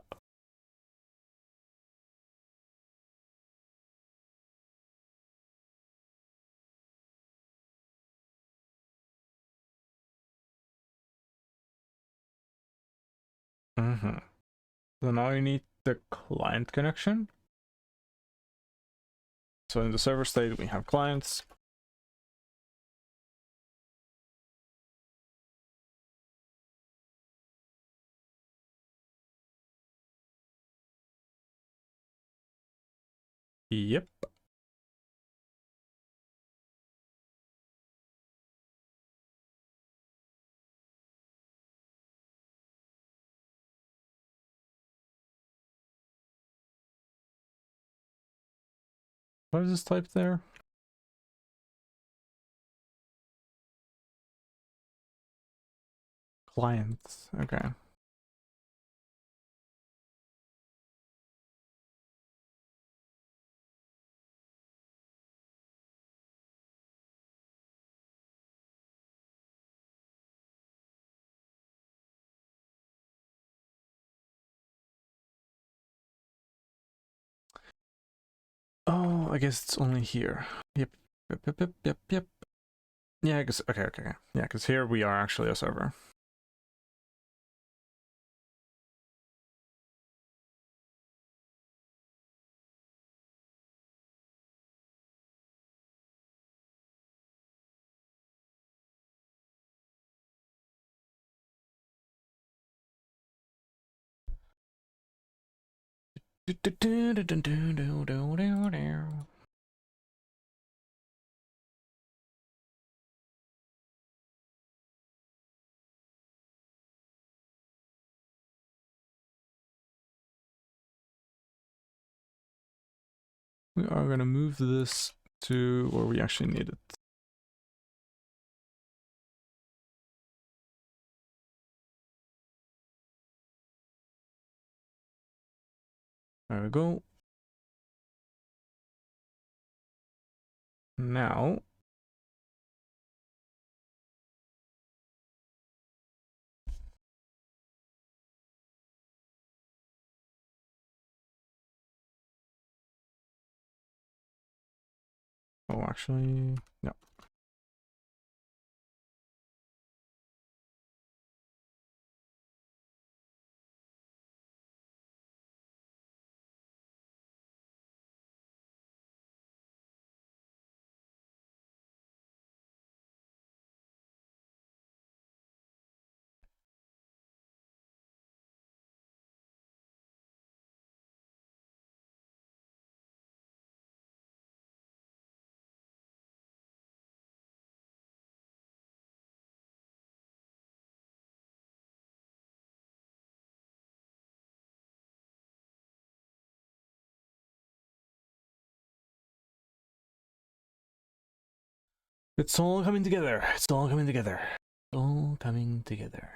Mm-hmm. So now you need the client connection. So in the server state, we have clients. Yep. What is this type there? Clients. Okay. Oh, I guess it's only here. Yep. Yep. Yeah, I guess. Okay. Yeah, because here we are actually a server. We are gonna move this to where we actually need it. There we go. Now, oh, actually, no. It's all coming together. It's all coming together. All coming together.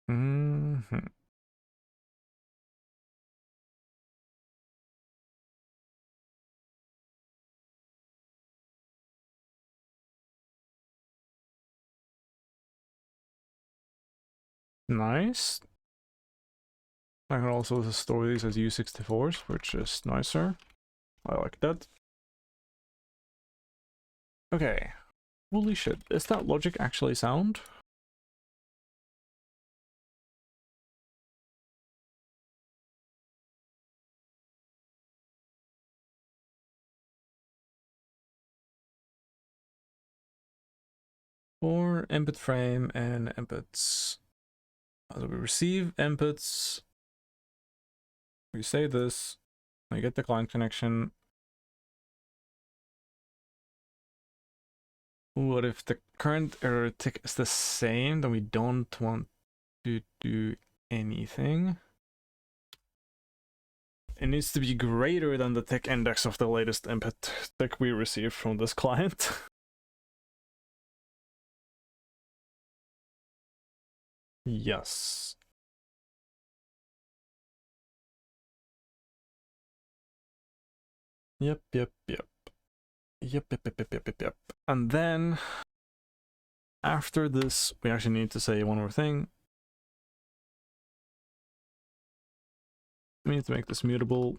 Mm-hmm. Nice. I can also store these as U64s, which is nicer. I like that. Okay. Holy shit, is that logic actually sound? For input frame and inputs. So we receive inputs. We say this. We get the client connection. What if the current error tick is the same? Then we don't want to do anything. It needs to be greater than the tick index of the latest input tick we received from this client. Yes. Yep. And then after this, we actually need to say one more thing. We need to make this mutable.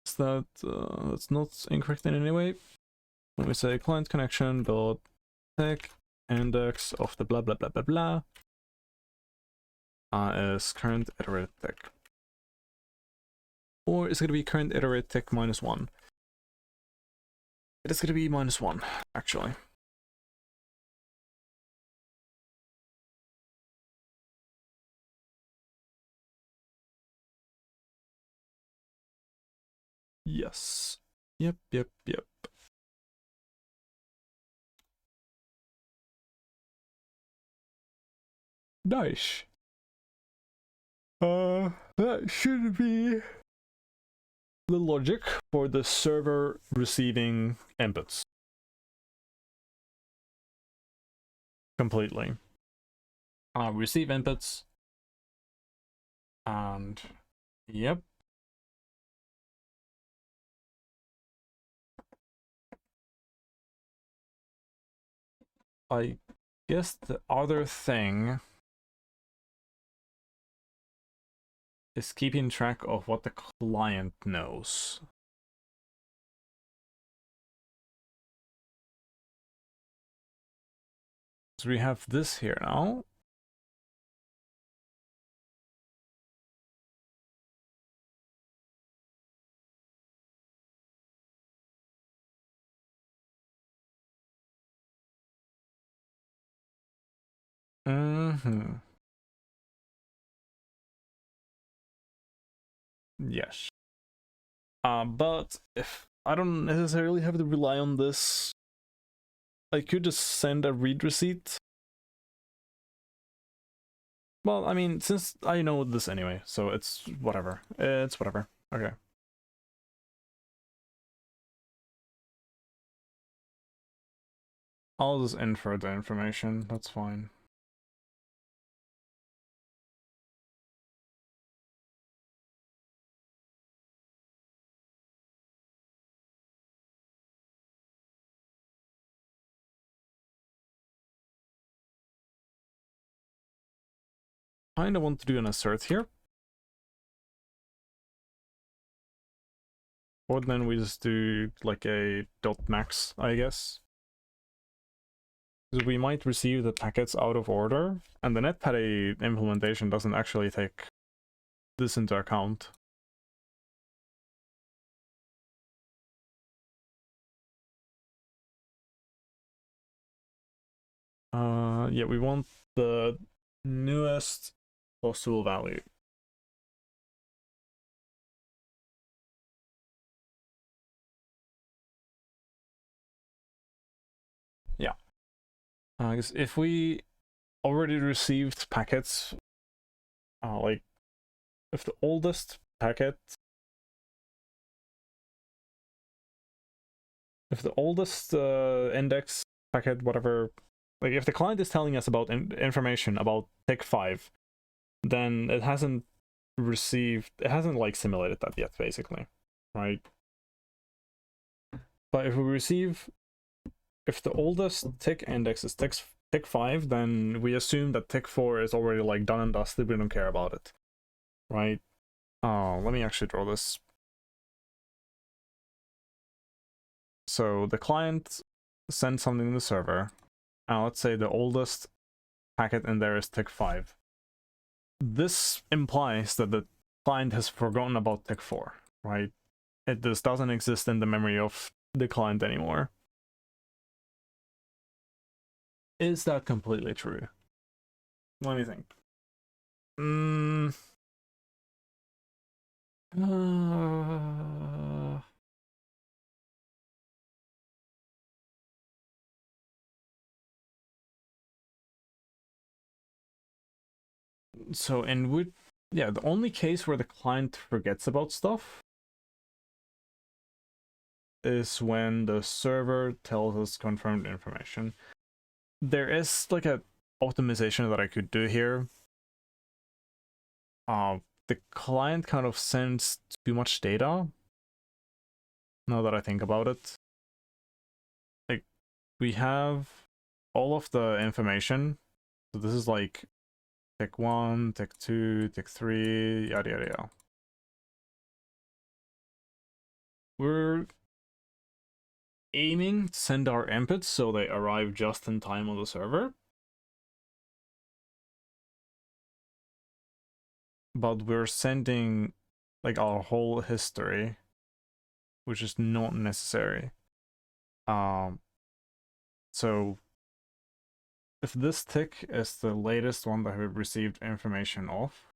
Is that that's not incorrect in any way. When we say client connection dot tick index of the blah blah blah blah blah is current iterate tick. Or is it gonna be current iterate tick -1? It is gonna be -1, actually. Yes. Yep. Nice. That should be the logic for the server receiving inputs. Completely. Receive inputs. And yep. I guess the other thing is keeping track of what the client knows. So we have this here now. Yes. But if I don't necessarily have to rely on this, I could just send a read receipt. Well, I mean, since I know this anyway, so it's whatever. It's whatever. Okay. I'll just infer the information. That's fine. Kinda want to do an assert here. Or then we just do like a dot max, I guess. Because we might receive the packets out of order, and the netpatty implementation doesn't actually take this into account. Yeah, we want the newest possible value. Yeah. Because if we already received packets, like if the oldest packet, if the oldest index packet, whatever, like if the client is telling us about information about tick 5, then it hasn't like simulated that yet, basically, right? But if we receive, if the oldest tick index is tick 5, then we assume that tick 4 is already like done and dusted. We don't care about it, right? Let me actually draw this. So the client sends something to the server, and let's say the oldest packet in there is tick 5. This implies that the client has forgotten about tick 4, right? It just doesn't exist in the memory of the client anymore. Is that completely true? What do you think? So yeah, the only case where the client forgets about stuff is when the server tells us confirmed information. There is like a optimization that I could do here. The client kind of sends too much data. Now that I think about it, like we have all of the information. So this is like tick 1, tick 2, tick 3, yada yada yada. We're aiming to send our inputs so they arrive just in time on the server. But we're sending like our whole history, which is not necessary. So if this tick is the latest one that we've received information of,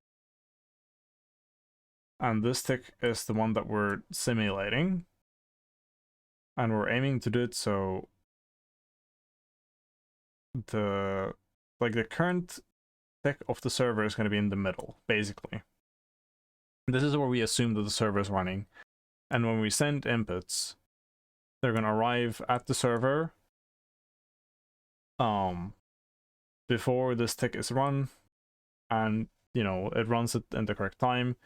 and this tick is the one that we're simulating, and we're aiming to do it so the current tick of the server is going to be in the middle, basically. This is where we assume that the server is running, and when we send inputs, they're going to arrive at the server before this tick is run, and it runs it in the correct time,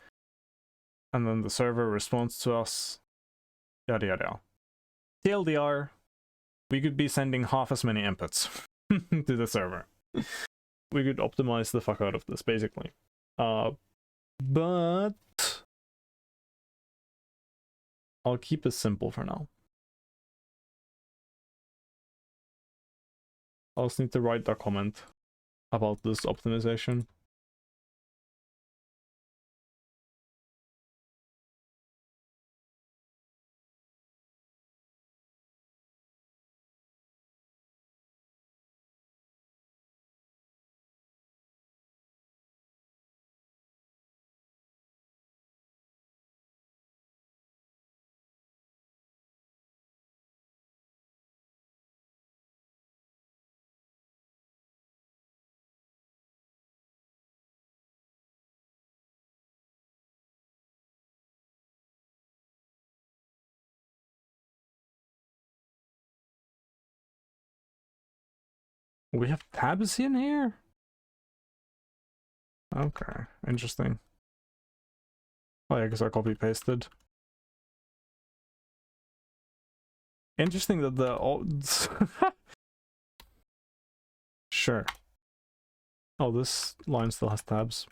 and then the server responds to us, yada yada. TLDR, we could be sending half as many inputs to the server. We could optimize the fuck out of this, basically. But I'll keep it simple for now. I'll just need to write a comment about this optimization. We have tabs in here? Okay, interesting. Oh yeah, because I copy pasted. Interesting that the sure. Oh, this line still has tabs.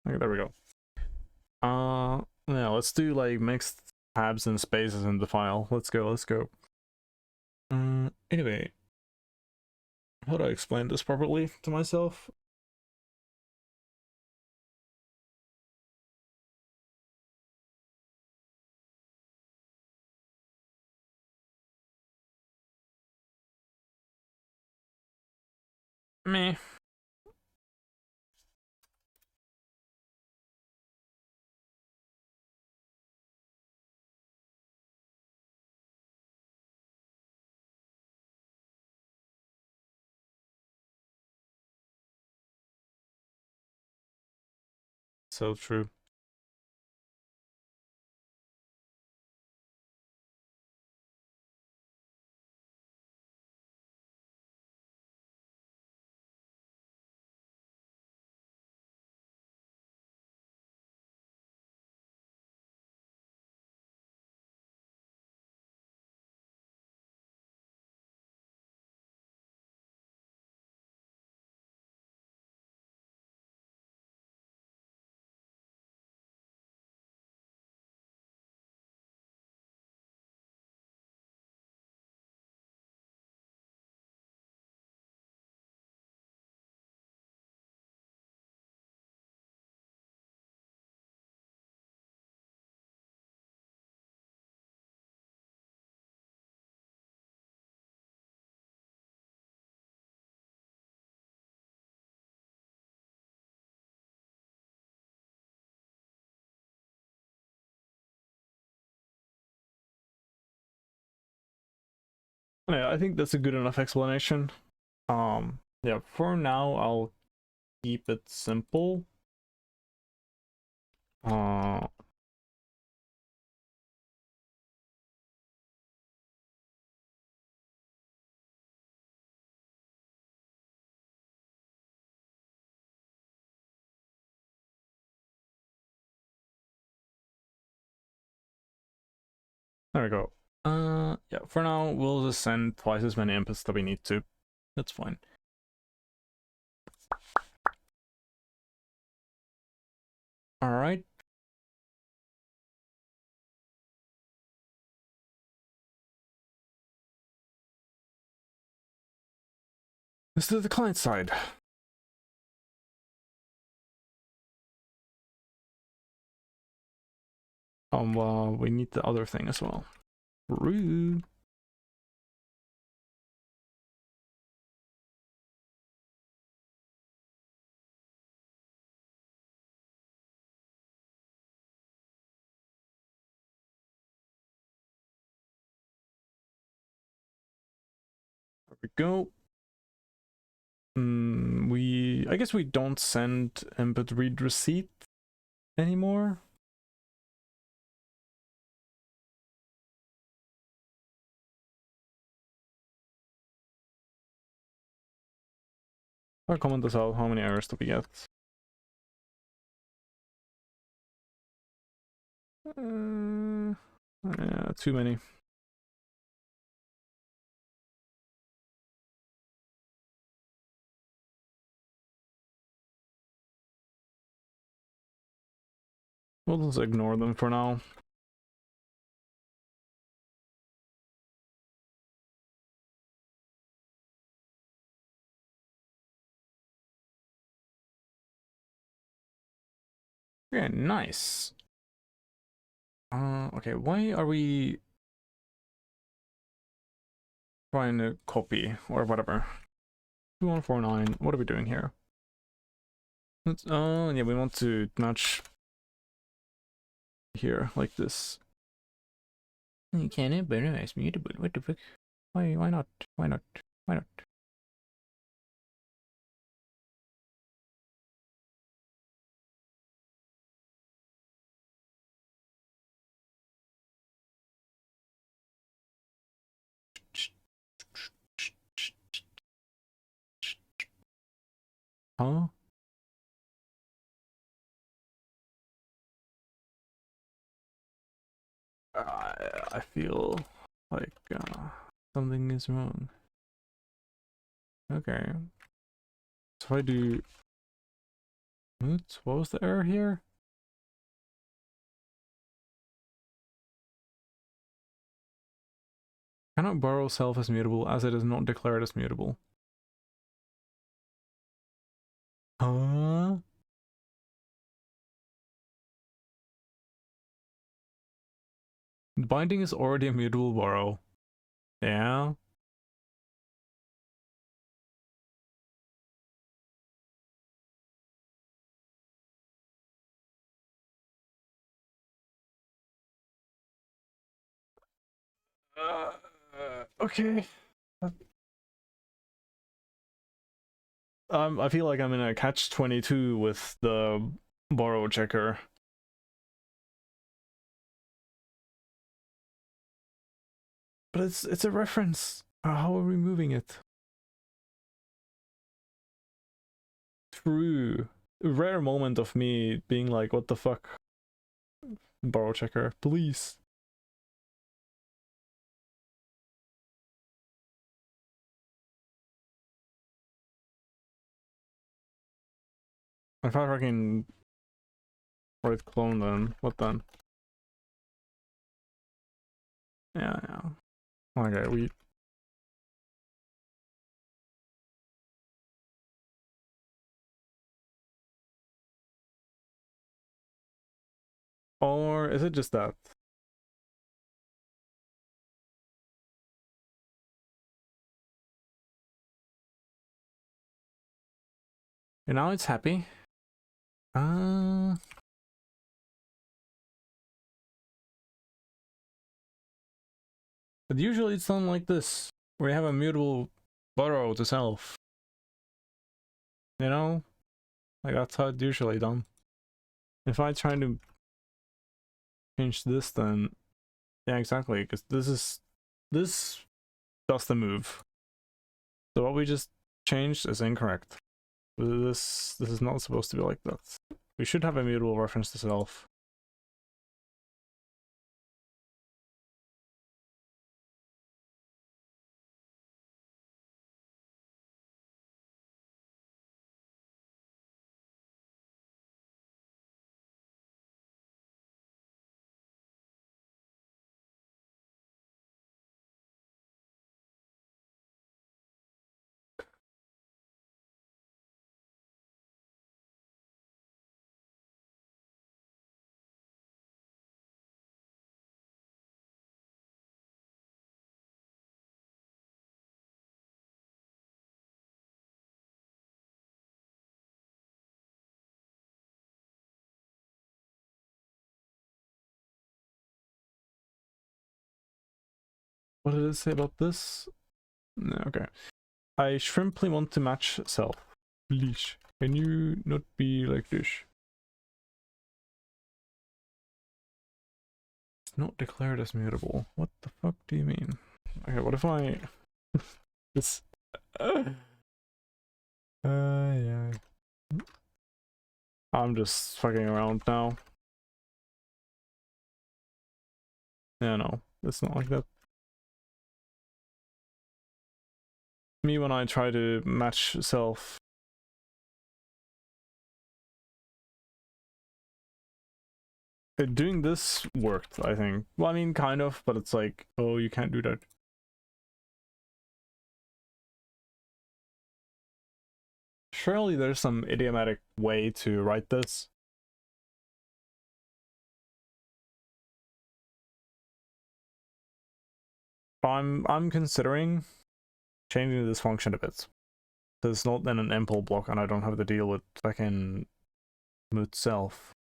Okay, there we go. Yeah, let's do like mixed tabs and spaces in the file. Let's go. Anyway, how do I explain this properly to myself? Meh. So true. Yeah, I think that's a good enough explanation. Yeah, for now I'll keep it simple. Uh, there we go. Yeah, for now we'll just send twice as many inputs that we need to. That's fine. All right. This is the client side. We need the other thing as well. Rude. There we go. I guess we don't send input read receipt anymore. I'll comment this out. How many errors do we get? Yeah, too many. We'll just ignore them for now. Yeah, nice. Okay, why are we trying to copy or whatever? 2149, what are we doing here? Yeah, we want to match here, like this. You can't, but it's mutable. What the fuck? Why not? Why not? Why not? Huh? I feel like something is wrong. Okay. So if I do moots, what was the error here? Cannot borrow self as mutable as it is not declared as mutable. Huh? Binding is already a mutable borrow. Yeah. Okay. I feel like I'm in a catch-22 with the borrow checker. But it's a reference. How are we moving it? True. A rare moment of me being like, what the fuck? Borrow checker, please. If I fucking right clone then, what then? Yeah, yeah. Okay, we... Or is it just that? And now it's happy. But usually it's done like this, we have a mutable borrow to self. You know? Like that's how it's usually done. If I try to change this then yeah, exactly, because this does the move. So what we just changed is incorrect. This is not supposed to be like that. We should have a mutable reference to self. What did it say about this? No, okay. I shrimply want to match self. Please, can you not be like this? It's not declared as mutable. What the fuck do you mean? Okay, what if I... this... yeah. I'm just fucking around now. Yeah, no, it's not like that. Me when I try to match self. Doing this worked, I think. Well, I mean, kind of, but it's like, oh, you can't do that. Surely there's some idiomatic way to write this. I'm considering changing this function a bit. So it's not in an impl block and I don't have to deal with fucking mut self.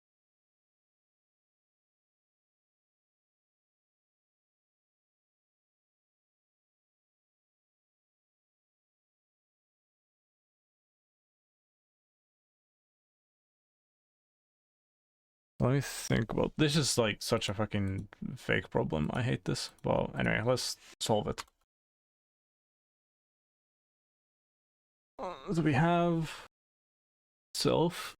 Let me think about this. Is like such a fucking fake problem. I hate this. Well, anyway, let's solve it. So we have self.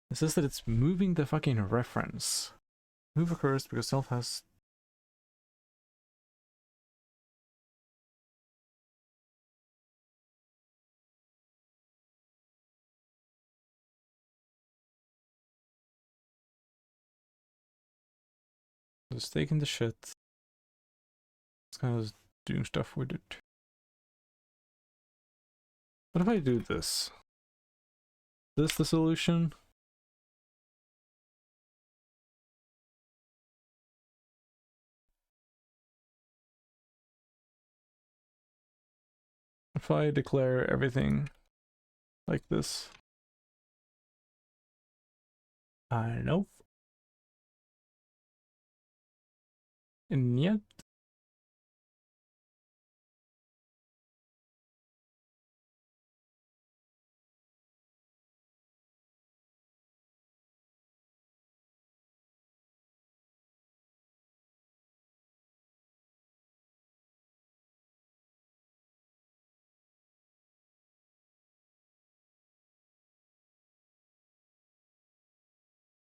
It says that it's moving the fucking reference. Move occurs because self has... Just taking the shit. It's kind of doing stuff with it. What if I do this? Is this the solution? If I declare everything like this? I know. And yet...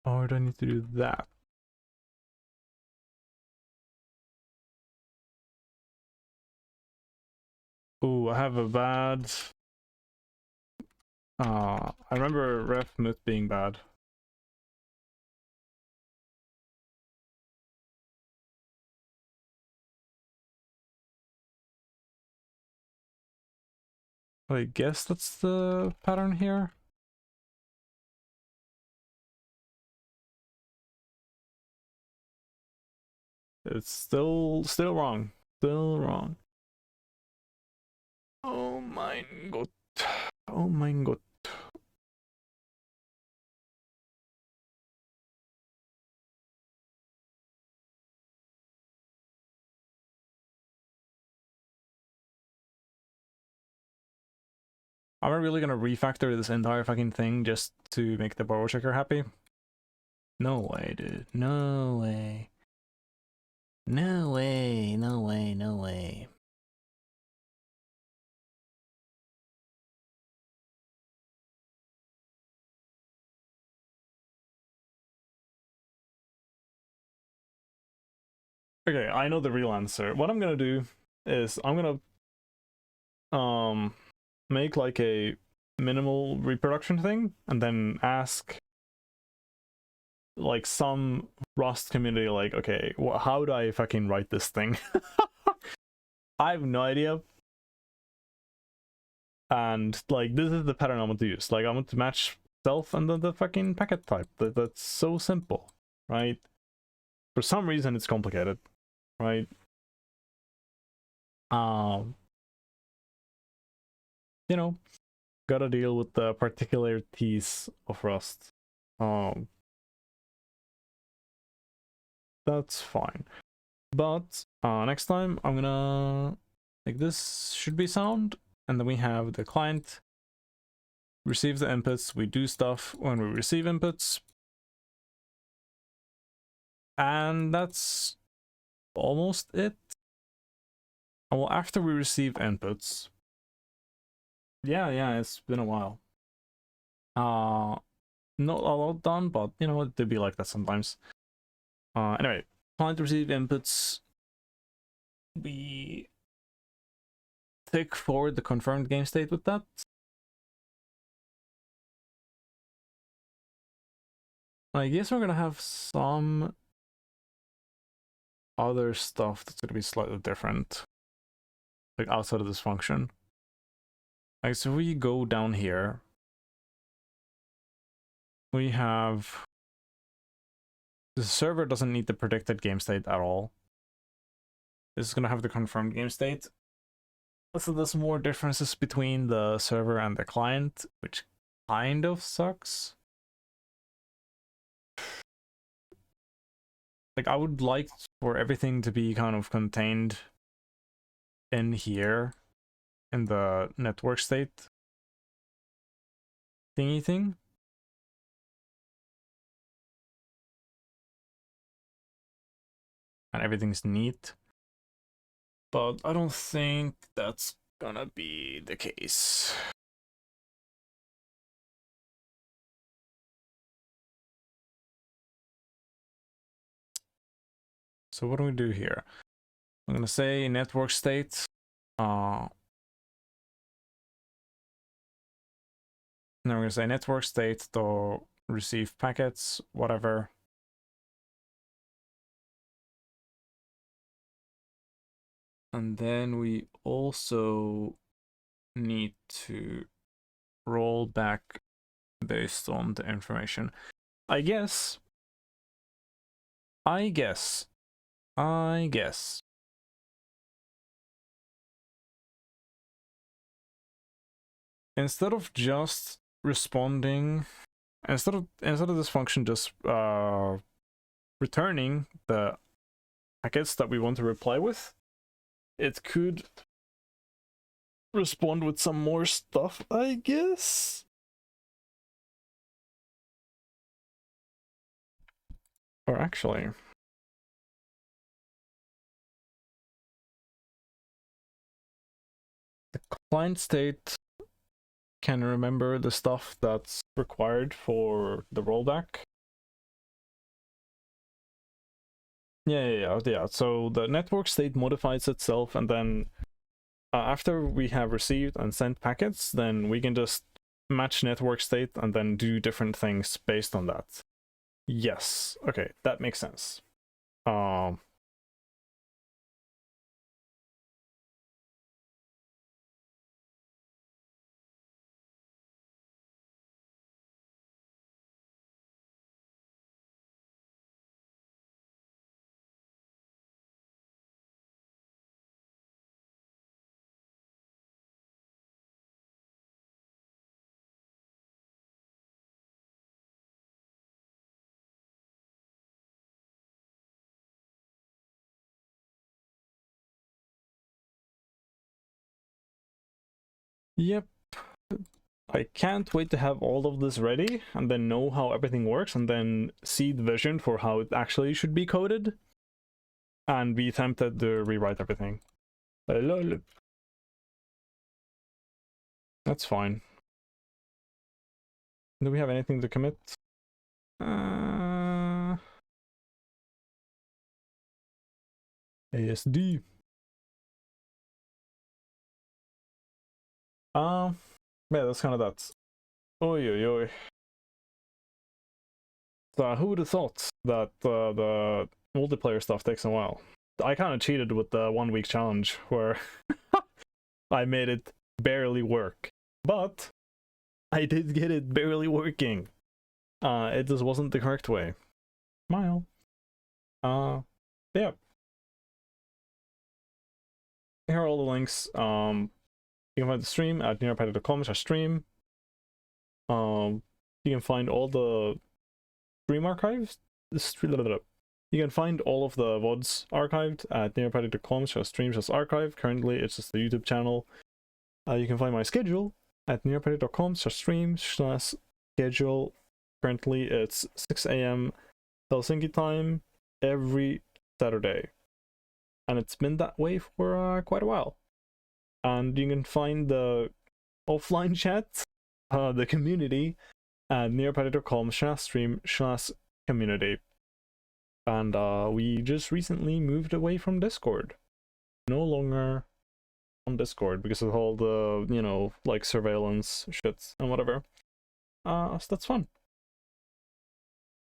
Or do I need to do that? Oh, I have a bad... I remember ref myth being bad. I guess that's the pattern here. It's still wrong. Still wrong. Oh my god. Oh my god. Am I really gonna refactor this entire fucking thing just to make the borrow checker happy? No way, dude. No way. No way, no way, no way. Okay, I know the real answer. What I'm gonna do is I'm gonna make like a minimal reproduction thing and then ask like some Rust community like, okay, how do I fucking write this thing? I have no idea. And like this is the pattern I want to use. Like I want to match self and then the fucking packet type. That's so simple, right? For some reason it's complicated, right? You know, gotta deal with the particularities of Rust. That's fine. But next time I'm gonna like this should be sound, and then we have the client receive the inputs, we do stuff when we receive inputs, and that's almost it. Well, after we receive inputs, yeah, it's been a while. Not a lot done, but you know, it do be like that sometimes. Anyway, client receive inputs, we take forward the confirmed game state with that. I guess we're gonna have some other stuff that's gonna be slightly different, like outside of this function. Like, so we go down here, we have the server doesn't need the predicted game state at all. This is gonna have the confirmed game state. So there's more differences between the server and the client, which kind of sucks. Like, I would like for everything to be kind of contained in here in the network state thingy thing. And everything's neat. But I don't think that's gonna be the case. So what do we do here? I'm gonna say network state. Now we're gonna say network state to receive packets, whatever. And then we also need to roll back based on the information. I guess. Instead of just responding, instead of this function just returning the packets that we want to reply with, it could respond with some more stuff, I guess. Or actually, the client state can remember the stuff that's required for the rollback. Yeah. So the network state modifies itself, and then after we have received and sent packets, then we can just match network state and then do different things based on that. Yes. Okay, that makes sense. Yep. I can't wait to have all of this ready and then know how everything works and then see the vision for how it actually should be coded and be tempted to rewrite everything. That's fine. Do we have anything to commit? ASD. Yeah, that's kind of that. Oi, oi, oi. So who would have thought that the multiplayer stuff takes a while? I kind of cheated with the 1 week challenge where I made it barely work, but I did get it barely working. It just wasn't the correct way. Smile. Yeah. Here are all the links. You can find the stream at nearpad.com/stream. You can find all the stream archives. You can find all of the VODs archived at nearpad.com/stream/archive. Currently, it's just the YouTube channel. You can find my schedule at nearpad.com/stream/schedule. Currently, it's 6 a.m. Helsinki time every Saturday. And it's been that way for quite a while. And you can find the offline chat, the community, at nearpad.com/stream/community. And we just recently moved away from Discord. No longer on Discord because of all the, you know, like surveillance shit and whatever. So that's fun.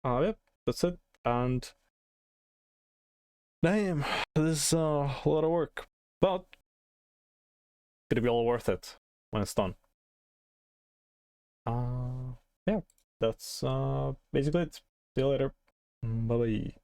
Yep, that's it. And damn, this is a lot of work, but it's gonna be all worth it when it's done. Yeah, that's basically it. See you later. Bye bye.